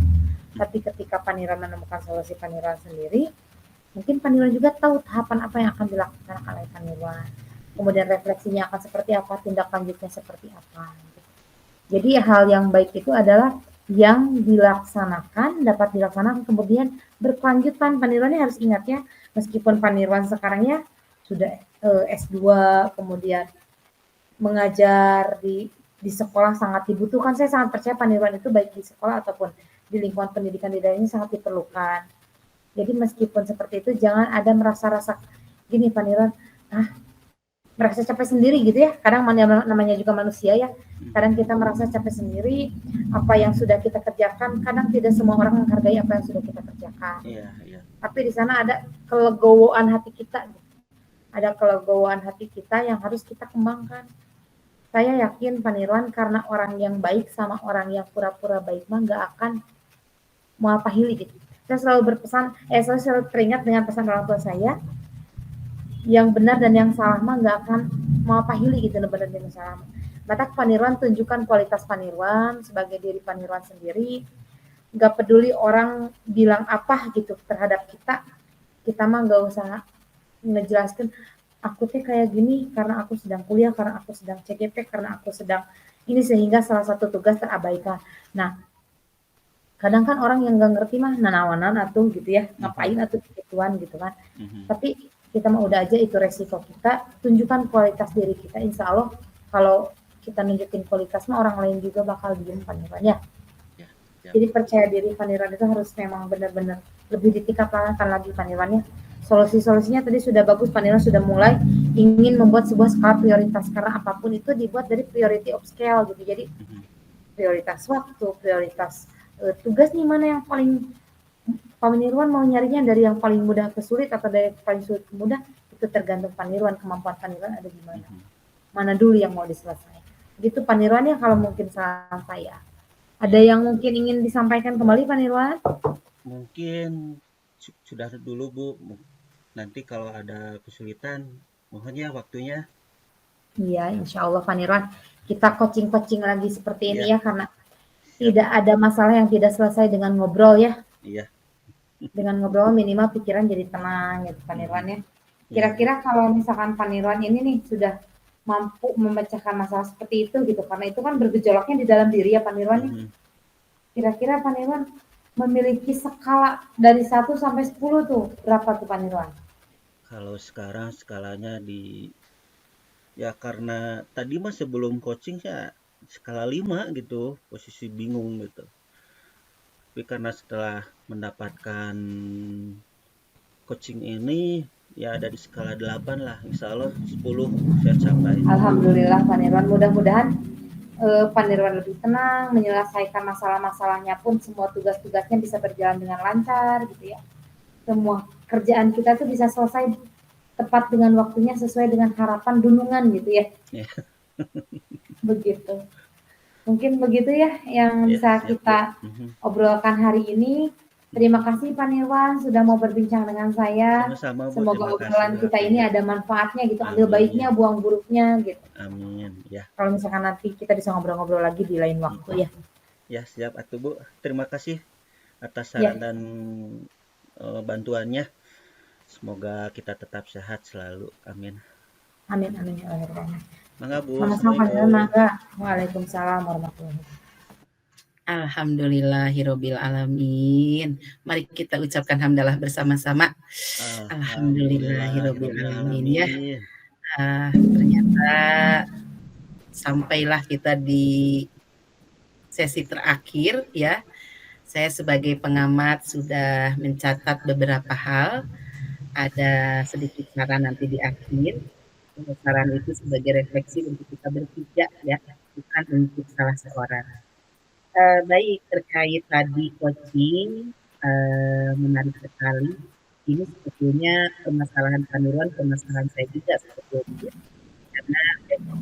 Tapi ketika Pak Nirwan menemukan solusi Pak Nirwan sendiri, mungkin Pak Nirwan juga tahu tahapan apa yang akan dilakukan oleh Pak Nirwan. Kemudian refleksinya akan seperti apa, tindak lanjutnya seperti apa. Jadi hal yang baik itu adalah yang dilaksanakan, dapat dilaksanakan, kemudian berkelanjutan. Pak Nirwan harus ingat ya, meskipun Pak Nirwan sekarang ya sudah S2, kemudian mengajar di sekolah sangat dibutuhkan. Saya sangat percaya Pak Nirwan itu baik di sekolah ataupun di lingkungan pendidikan di daerah ini sangat diperlukan. Jadi meskipun seperti itu, jangan ada merasa-rasa gini Pak Nirwan, merasa capek sendiri gitu ya. Kadang namanya juga manusia ya. Kadang kita merasa capek sendiri, apa yang sudah kita kerjakan, kadang tidak semua orang menghargai apa yang sudah kita kerjakan. Iya, iya. Tapi di sana ada kelegowoan hati kita. Ada kelegowoan hati kita yang harus kita kembangkan. Saya yakin Pak Nirwan karena orang yang baik sama orang yang pura-pura baik mah nggak akan muapahili gitu. Saya selalu berpesan, saya selalu teringat dengan pesan orang tua saya, yang benar dan yang salah mah nggak akan mau pahili gitu benar dan yang salah. Maka Pak Nirwan tunjukkan kualitas Pak Nirwan sebagai diri Pak Nirwan sendiri. Nggak peduli orang bilang apa gitu terhadap kita mah nggak usah ngejelaskan aku tuh kayak gini karena aku sedang kuliah, karena aku sedang CGP, karena aku sedang ini sehingga salah satu tugas terabaikan. Nah, kadang kan orang yang nggak ngerti mah nanawanan atau gitu ya, ngapain atau gituan gitu kan. Tapi kita mah udah aja itu resiko kita, tunjukkan kualitas diri kita, insya Allah kalau kita nunjukin kualitas mah orang lain juga bakal diem Pak Nirwan ya. Jadi percaya diri Pak Nirwan itu harus memang benar-benar lebih ditingkatkan lagi Pak Nirwan ya. Solusi-solusinya tadi sudah bagus, Pak Nirwan sudah mulai ingin membuat sebuah skala prioritas karena apapun itu dibuat dari priority of scale gitu. Jadi prioritas waktu, prioritas tugas nih mana yang paling Pak Nirwan mau nyarinya dari yang paling mudah ke sulit atau dari yang paling sulit ke mudah, itu tergantung Pak Nirwan, kemampuan Pak Nirwan ada di mana. Mana dulu yang mau diselesaikan. Gitu Pak Nirwan ya kalau mungkin saran saya. Ada yang mungkin ingin disampaikan kembali Pak Nirwan? Mungkin sudah dulu Bu. Nanti kalau ada kesulitan, mohon ya waktunya. Iya, insya Allah Pak Nirwan. Kita coaching-coaching lagi seperti ini ya, karena tidak ada masalah yang tidak selesai dengan ngobrol ya. Iya. Dengan ngobrol minimal pikiran jadi tenang gitu Pak Nirwan ya. Kira-kira kalau misalkan Pak Nirwan ini nih sudah mampu memecahkan masalah seperti itu gitu, karena itu kan bergejolaknya di dalam diri ya Pak Nirwan ya. Kira-kira Pak Nirwan memiliki skala dari 1 sampai 10 tuh berapa tuh Pak Nirwan? Kalau sekarang skalanya ya karena tadi mah sebelum coaching saya skala 5 gitu, posisi bingung gitu. Tapi karena setelah mendapatkan coaching ini ya ada di skala 8 lah, insya Allah 10 saya capai. Alhamdulillah Pak Nirwan, mudah-mudahan Pak Nirwan lebih tenang, menyelesaikan masalah-masalahnya pun semua tugas-tugasnya bisa berjalan dengan lancar gitu ya. Semua kerjaan kita tuh bisa selesai tepat dengan waktunya sesuai dengan harapan dunungan gitu ya. Ya. Begitu. Mungkin begitu ya yang Ya, bisa siap, Bu. kita obrolkan hari ini. Terima kasih Pak Nirwan sudah mau berbincang dengan saya. Sama-sama, Bu. Semoga Terima obrolan kasih kita ini waktunya. ada manfaatnya gitu. Ambil Amin. baiknya, buang buruknya gitu. Amin. Ya. Kalau misalkan nanti kita bisa ngobrol-ngobrol lagi di lain waktu ya. Ya, siap atuh, Bu. Terima kasih atas Ya. saran dan bantuannya. Semoga kita tetap sehat selalu. Amin. Amin amin ya Allah. Mangga, Bu. Sama-sama Pak Nirwan, Assalamualaikum. mangga. Waalaikumsalam warahmatullahi wabarakatuh. Alhamdulillahirabbil alamin. Mari kita ucapkan hamdalah bersama-sama. Alhamdulillahirabbil alamin ya. Ternyata sampailah kita di sesi terakhir ya. Saya sebagai pengamat sudah mencatat beberapa hal. Ada sedikit saran nanti di akhir. Saran itu sebagai refleksi untuk kita berpijak ya, bukan untuk salah seorang. Baik, terkait tadi coaching, menarik sekali. Ini sebetulnya permasalahan Pak Nirwan, permasalahan saya juga sebetulnya. Karena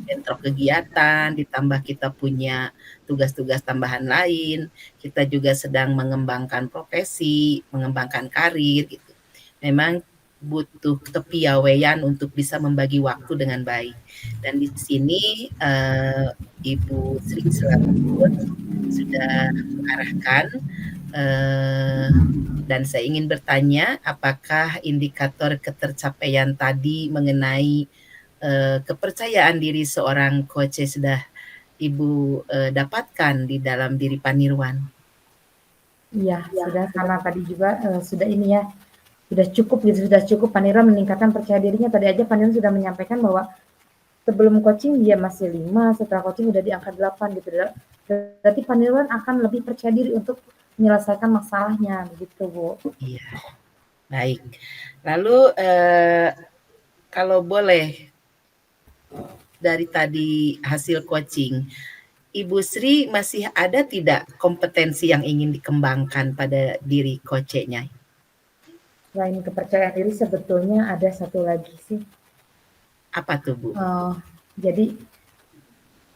bentrok kegiatan, ditambah kita punya tugas-tugas tambahan lain, kita juga sedang mengembangkan profesi, mengembangkan karir gitu. Memang butuh kepiawaian untuk bisa membagi waktu dengan baik. Dan di sini Ibu Sri selaku sudah mengarahkan dan saya ingin bertanya apakah indikator ketercapaian tadi mengenai kepercayaan diri seorang coach sudah Ibu dapatkan di dalam diri Pak Nirwan? Iya, sudah, karena tadi juga sudah ini ya, sudah cukup Pak Nirwan meningkatkan percaya dirinya. Tadi aja Pak Nirwan sudah menyampaikan bahwa sebelum coaching dia masih 5, setelah coaching udah di angka 8 gitu. Berarti Pak Nirwan akan lebih percaya diri untuk menyelesaikan masalahnya begitu, Bu. Iya. Baik. Lalu kalau boleh dari tadi hasil coaching, Ibu Sri masih ada tidak kompetensi yang ingin dikembangkan pada diri coachnya? Selain kepercayaan diri sebetulnya ada satu lagi sih. Apa tuh, Bu? Jadi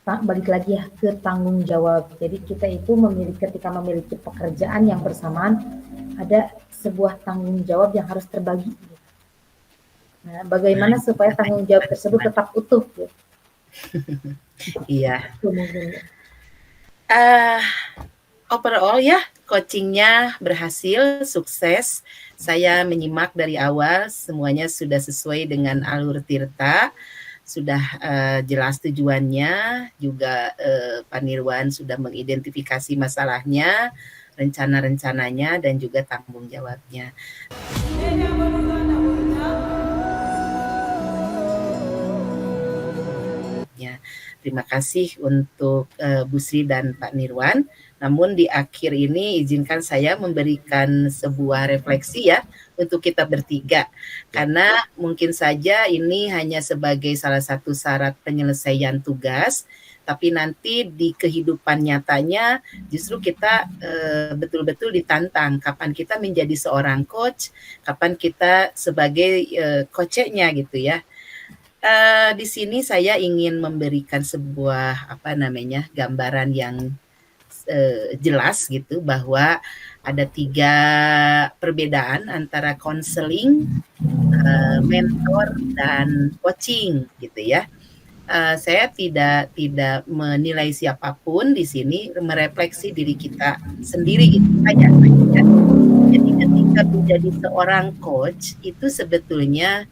balik lagi ya ke tanggung jawab. Jadi kita itu ketika memiliki pekerjaan yang bersamaan ada sebuah tanggung jawab yang harus terbagi. Nah, bagaimana supaya tanggung jawab tersebut tetap utuh? Gitu. Iya. Overall ya, coachingnya berhasil, sukses. Saya menyimak dari awal, semuanya sudah sesuai dengan alur Tirta, sudah jelas tujuannya, juga Pak Nirwan sudah mengidentifikasi masalahnya, rencana-rencananya, dan juga tanggung jawabnya. Terima kasih untuk Bu Sri dan Pak Nirwan. Namun di akhir ini izinkan saya memberikan sebuah refleksi ya untuk kita bertiga. Karena mungkin saja ini hanya sebagai salah satu syarat penyelesaian tugas, tapi nanti di kehidupan nyatanya justru kita betul-betul ditantang kapan kita menjadi seorang coach, kapan kita sebagai coachnya gitu ya. Di sini saya ingin memberikan sebuah gambaran yang jelas gitu bahwa ada 3 perbedaan antara konseling, mentor dan coaching gitu ya. Saya tidak menilai siapapun di sini, merefleksi diri kita sendiri gitu saja. Jadi ketika menjadi seorang coach itu sebetulnya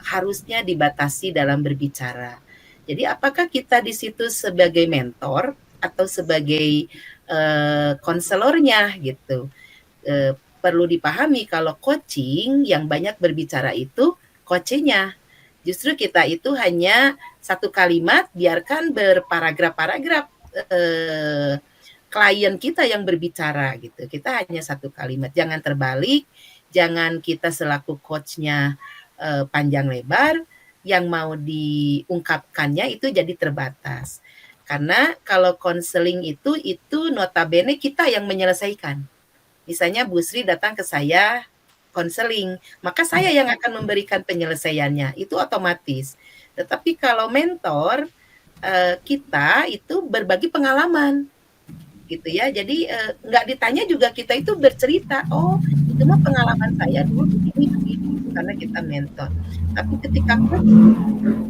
harusnya dibatasi dalam berbicara. Jadi apakah kita di situ sebagai mentor atau sebagai konselornya gitu? Perlu dipahami kalau coaching yang banyak berbicara itu coachnya. Justru kita itu hanya satu kalimat, biarkan berparagraf-paragraf klien kita yang berbicara gitu. Kita hanya satu kalimat, jangan terbalik, jangan kita selaku coachnya panjang lebar, yang mau diungkapkannya itu jadi terbatas. Karena kalau konseling itu notabene kita yang menyelesaikan. Misalnya Bu Sri datang ke saya, konseling, maka saya yang akan memberikan penyelesaiannya, itu otomatis. Tetapi kalau mentor, kita itu berbagi pengalaman, gitu ya. Jadi, nggak ditanya juga kita itu bercerita, "Oh, itu mah pengalaman saya dulu begini begini," karena kita mentor. Tapi ketika coach,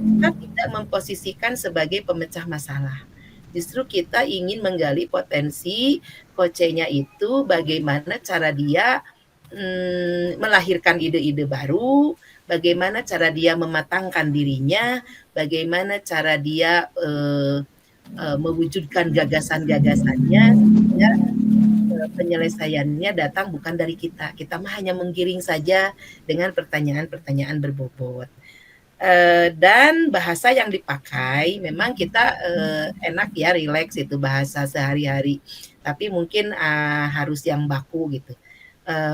kita tidak memposisikan sebagai pemecah masalah. Justru kita ingin menggali potensi coach-nya itu bagaimana cara dia, melahirkan ide-ide baru, bagaimana cara dia mematangkan dirinya, bagaimana cara dia, mewujudkan gagasan-gagasannya sehingga, penyelesaiannya datang bukan dari kita. Kita mah hanya menggiring saja dengan pertanyaan-pertanyaan berbobot. Dan bahasa yang dipakai memang kita, enak ya rileks itu bahasa sehari-hari, tapi mungkin, harus yang baku gitu.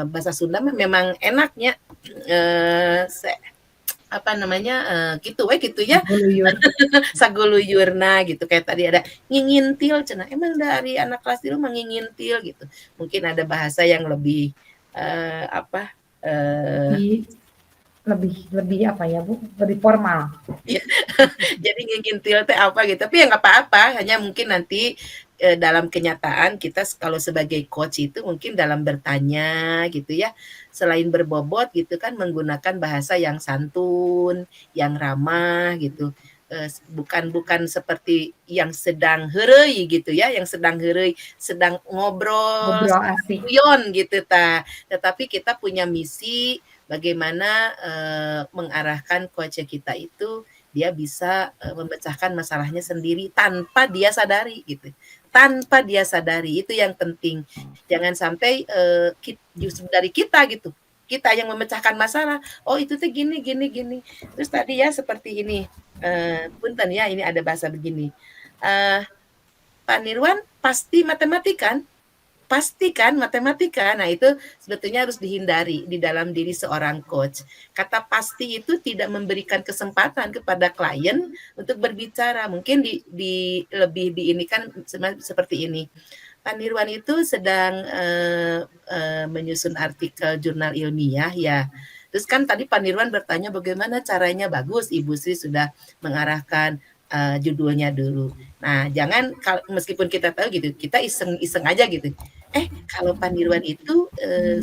Bahasa Sunda mah memang enaknya, apa namanya, kitu we kitu ya, Guluyur. saguluyurna gitu, kayak tadi ada ngingintil cenah, emang dari anak kelas 3 mah ngingintil gitu. Mungkin ada bahasa yang lebih, apa, Lebih apa ya Bu, lebih formal. jadi ngingintil teh apa gitu, tapi ya nggak apa-apa, hanya mungkin nanti, dalam kenyataan kita kalau sebagai coach itu mungkin dalam bertanya gitu ya, selain berbobot gitu kan menggunakan bahasa yang santun, yang ramah gitu, bukan seperti yang sedang heureuy gitu ya, yang sedang heureuy, sedang ngobrol, Ngobrol sedang asik. guyon gitu tetapi kita punya misi bagaimana, mengarahkan coach kita itu dia bisa, memecahkan masalahnya sendiri tanpa dia sadari gitu, tanpa dia sadari, itu yang penting. Jangan sampai, justru dari kita gitu, kita yang memecahkan masalah, "Oh itu tuh gini gini gini." Terus tadi ya seperti ini, punten ya ini ada bahasa begini, eee, "Pak Nirwan pasti matematika kan? Pasti kan matematika?" Nah, itu sebetulnya harus dihindari di dalam diri seorang coach. Kata pasti itu tidak memberikan kesempatan kepada klien untuk berbicara. Mungkin lebih diinikan seperti ini, Pak Nirwan itu sedang, menyusun artikel jurnal ilmiah ya. Terus kan tadi Pak Nirwan bertanya bagaimana caranya, bagus Ibu Sri sudah mengarahkan, judulnya dulu. Nah, jangan meskipun kita tahu gitu, kita iseng-iseng aja gitu. Kalau Pak Nirwan itu,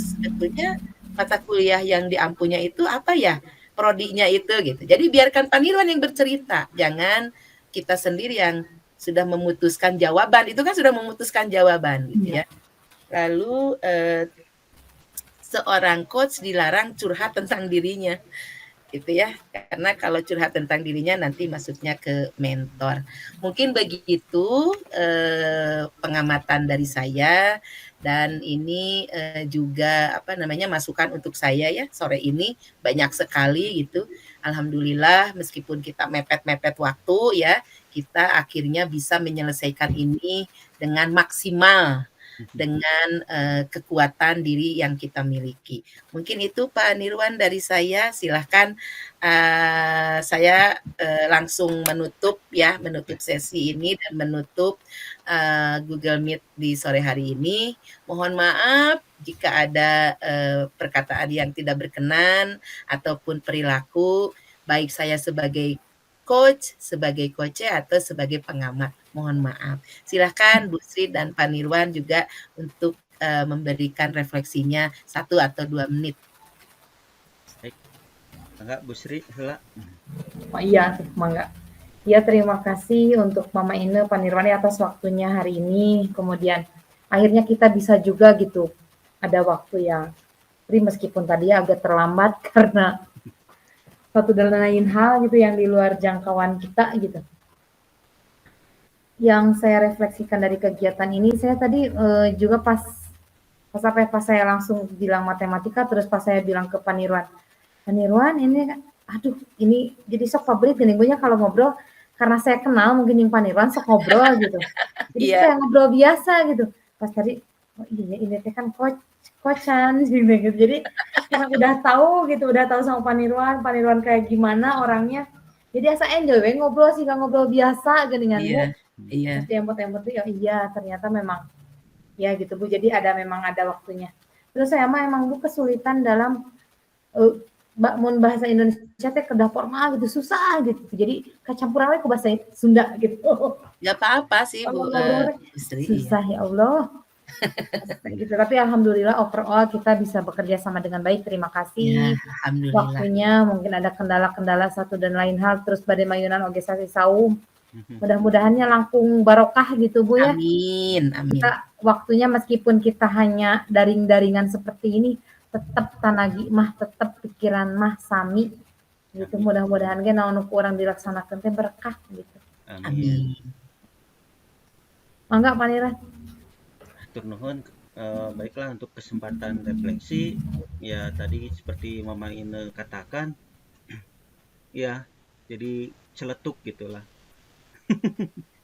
sebetulnya mata kuliah yang diampunya itu apa ya, prodinya itu gitu. Jadi biarkan Pak Nirwan yang bercerita, jangan kita sendiri yang sudah memutuskan jawaban, itu kan sudah memutuskan jawaban gitu ya. Lalu, seorang coach dilarang curhat tentang dirinya gitu ya, karena kalau curhat tentang dirinya nanti masuknya ke mentor. Mungkin begitu, pengamatan dari saya dan ini, juga apa namanya, masukan untuk saya ya sore ini, banyak sekali gitu. Alhamdulillah meskipun kita mepet-mepet waktu ya, kita akhirnya bisa menyelesaikan ini dengan maksimal, dengan, kekuatan diri yang kita miliki. Mungkin itu Pak Nirwan dari saya, silahkan, saya, langsung menutup sesi ini dan menutup, Google Meet di sore hari ini. Mohon maaf jika ada, perkataan yang tidak berkenan ataupun perilaku, baik saya sebagai coach, sebagai coach atau sebagai pengamat, mohon maaf. Silahkan Bu Sri dan Pak Nirwan juga untuk, memberikan refleksinya 1 atau 2 menit. Baik. Mangga Bu Sri heula. Oh iya, mangga. Ya, terima kasih untuk Mama Ine, Pak Nirwan atas waktunya hari ini. Kemudian akhirnya kita bisa juga gitu, ada waktu yang free meskipun tadi agak terlambat karena satu dan lain hal gitu yang di luar jangkauan kita gitu. Yang saya refleksikan dari kegiatan ini, saya tadi juga pas saya langsung bilang matematika, terus pas saya bilang ke Pak Nirwan ini, aduh ini jadi sok favorit gini, gue kalau ngobrol, karena saya kenal mungkin yang Pak Nirwan sok ngobrol gitu. Jadi kayak ngobrol biasa gitu. Pas tadi, oh iya ini kan coachan gitu. Jadi karena udah tahu sama Pak Nirwan kayak gimana orangnya. Jadi asa enjoy ngobrol sih, gak ngobrol biasa dengan Bu. Iya. Terus tempot-tempot tuh ya iya ternyata memang ya gitu Bu. Jadi memang ada waktunya. Terus saya emang Bu kesulitan dalam mun bahasa Indonesia teh kedah formal gitu susah gitu. Jadi kacampuran we ku bahasa Sunda gitu. Nggak apa-apa sih Bu, Kalau ngobrol Bu Sri, iya. susah ya Allah. Gitu. Tapi alhamdulillah overall kita bisa bekerja sama dengan baik. Terima Ya, kasih alhamdulillah. waktunya. Mungkin ada kendala-kendala satu dan lain hal. Terus badai mayunan oge sasi saum. Mudah-mudahannya langkung barokah gitu Bu ya. Amin, amin. Kita waktunya meskipun kita hanya daring-daringan seperti ini, tetap tanagi mah, tetap pikiran mah sami gitu. Mudah-mudahan ge naon nu urang dilaksanakeun teh berkah gitu. Amin. Amin. Mangga Panira. Hatur nuhun. Baiklah, untuk kesempatan refleksi ya tadi seperti Mama Ine katakan ya, jadi celetuk gitulah.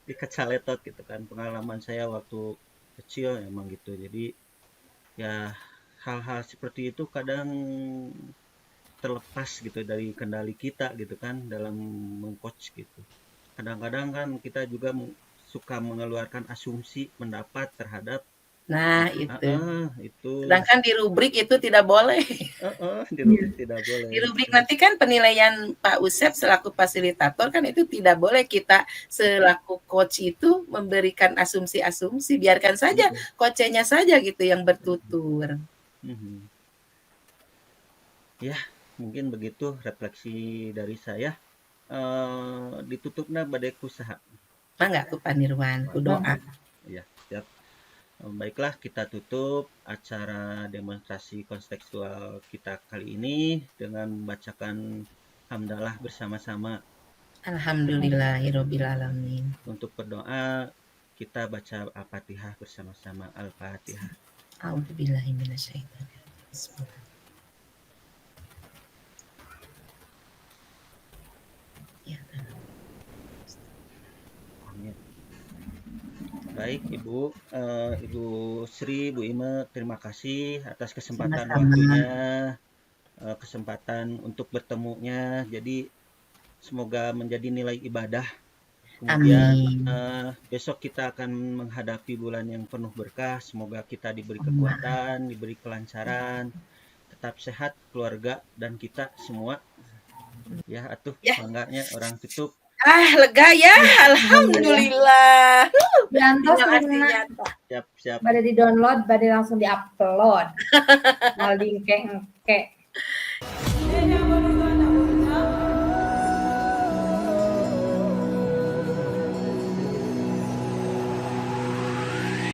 Dikecaletot gitu kan, pengalaman saya waktu kecil emang gitu. Jadi ya hal-hal seperti itu kadang terlepas gitu dari kendali kita gitu kan dalam mengcoach gitu. Kadang-kadang kan kita juga suka mengeluarkan asumsi pendapat terhadap Nah, itu. itu. Sedangkan di rubrik itu tidak boleh. Di rubrik tidak boleh. Di rubrik nanti kan penilaian Pak Usep selaku fasilitator kan itu tidak boleh kita selaku coach itu memberikan asumsi-asumsi. Biarkan saja coachnya saja gitu yang bertutur. Ya, mungkin begitu refleksi dari saya. Ditutupna badai kusaha. Mangga ku Panirwan, ku doa. Ya, siap. Baiklah, kita tutup acara demonstrasi kontekstual kita kali ini dengan membacakan hamdalah bersama-sama. Alhamdulillahirabbil alamin. Untuk berdoa, kita baca Al-Fatihah bersama-sama. Al-Fatihah. A'udzubillahi minasyaitonir rajim. Baik, Ibu Sri, Bu Ime, terima kasih atas kesempatan Sama-sama. waktunya, kesempatan untuk bertemunya. Jadi semoga menjadi nilai ibadah. Kemudian besok kita akan menghadapi bulan yang penuh berkah. Semoga kita diberi kekuatan, diberi kelancaran, tetap sehat keluarga dan kita semua. Ya, atuh mangganya orang tutup. Lega ya, alhamdulillah. Diantos Siap. Pada di-download, pada langsung di-upload. Mal dingke engke.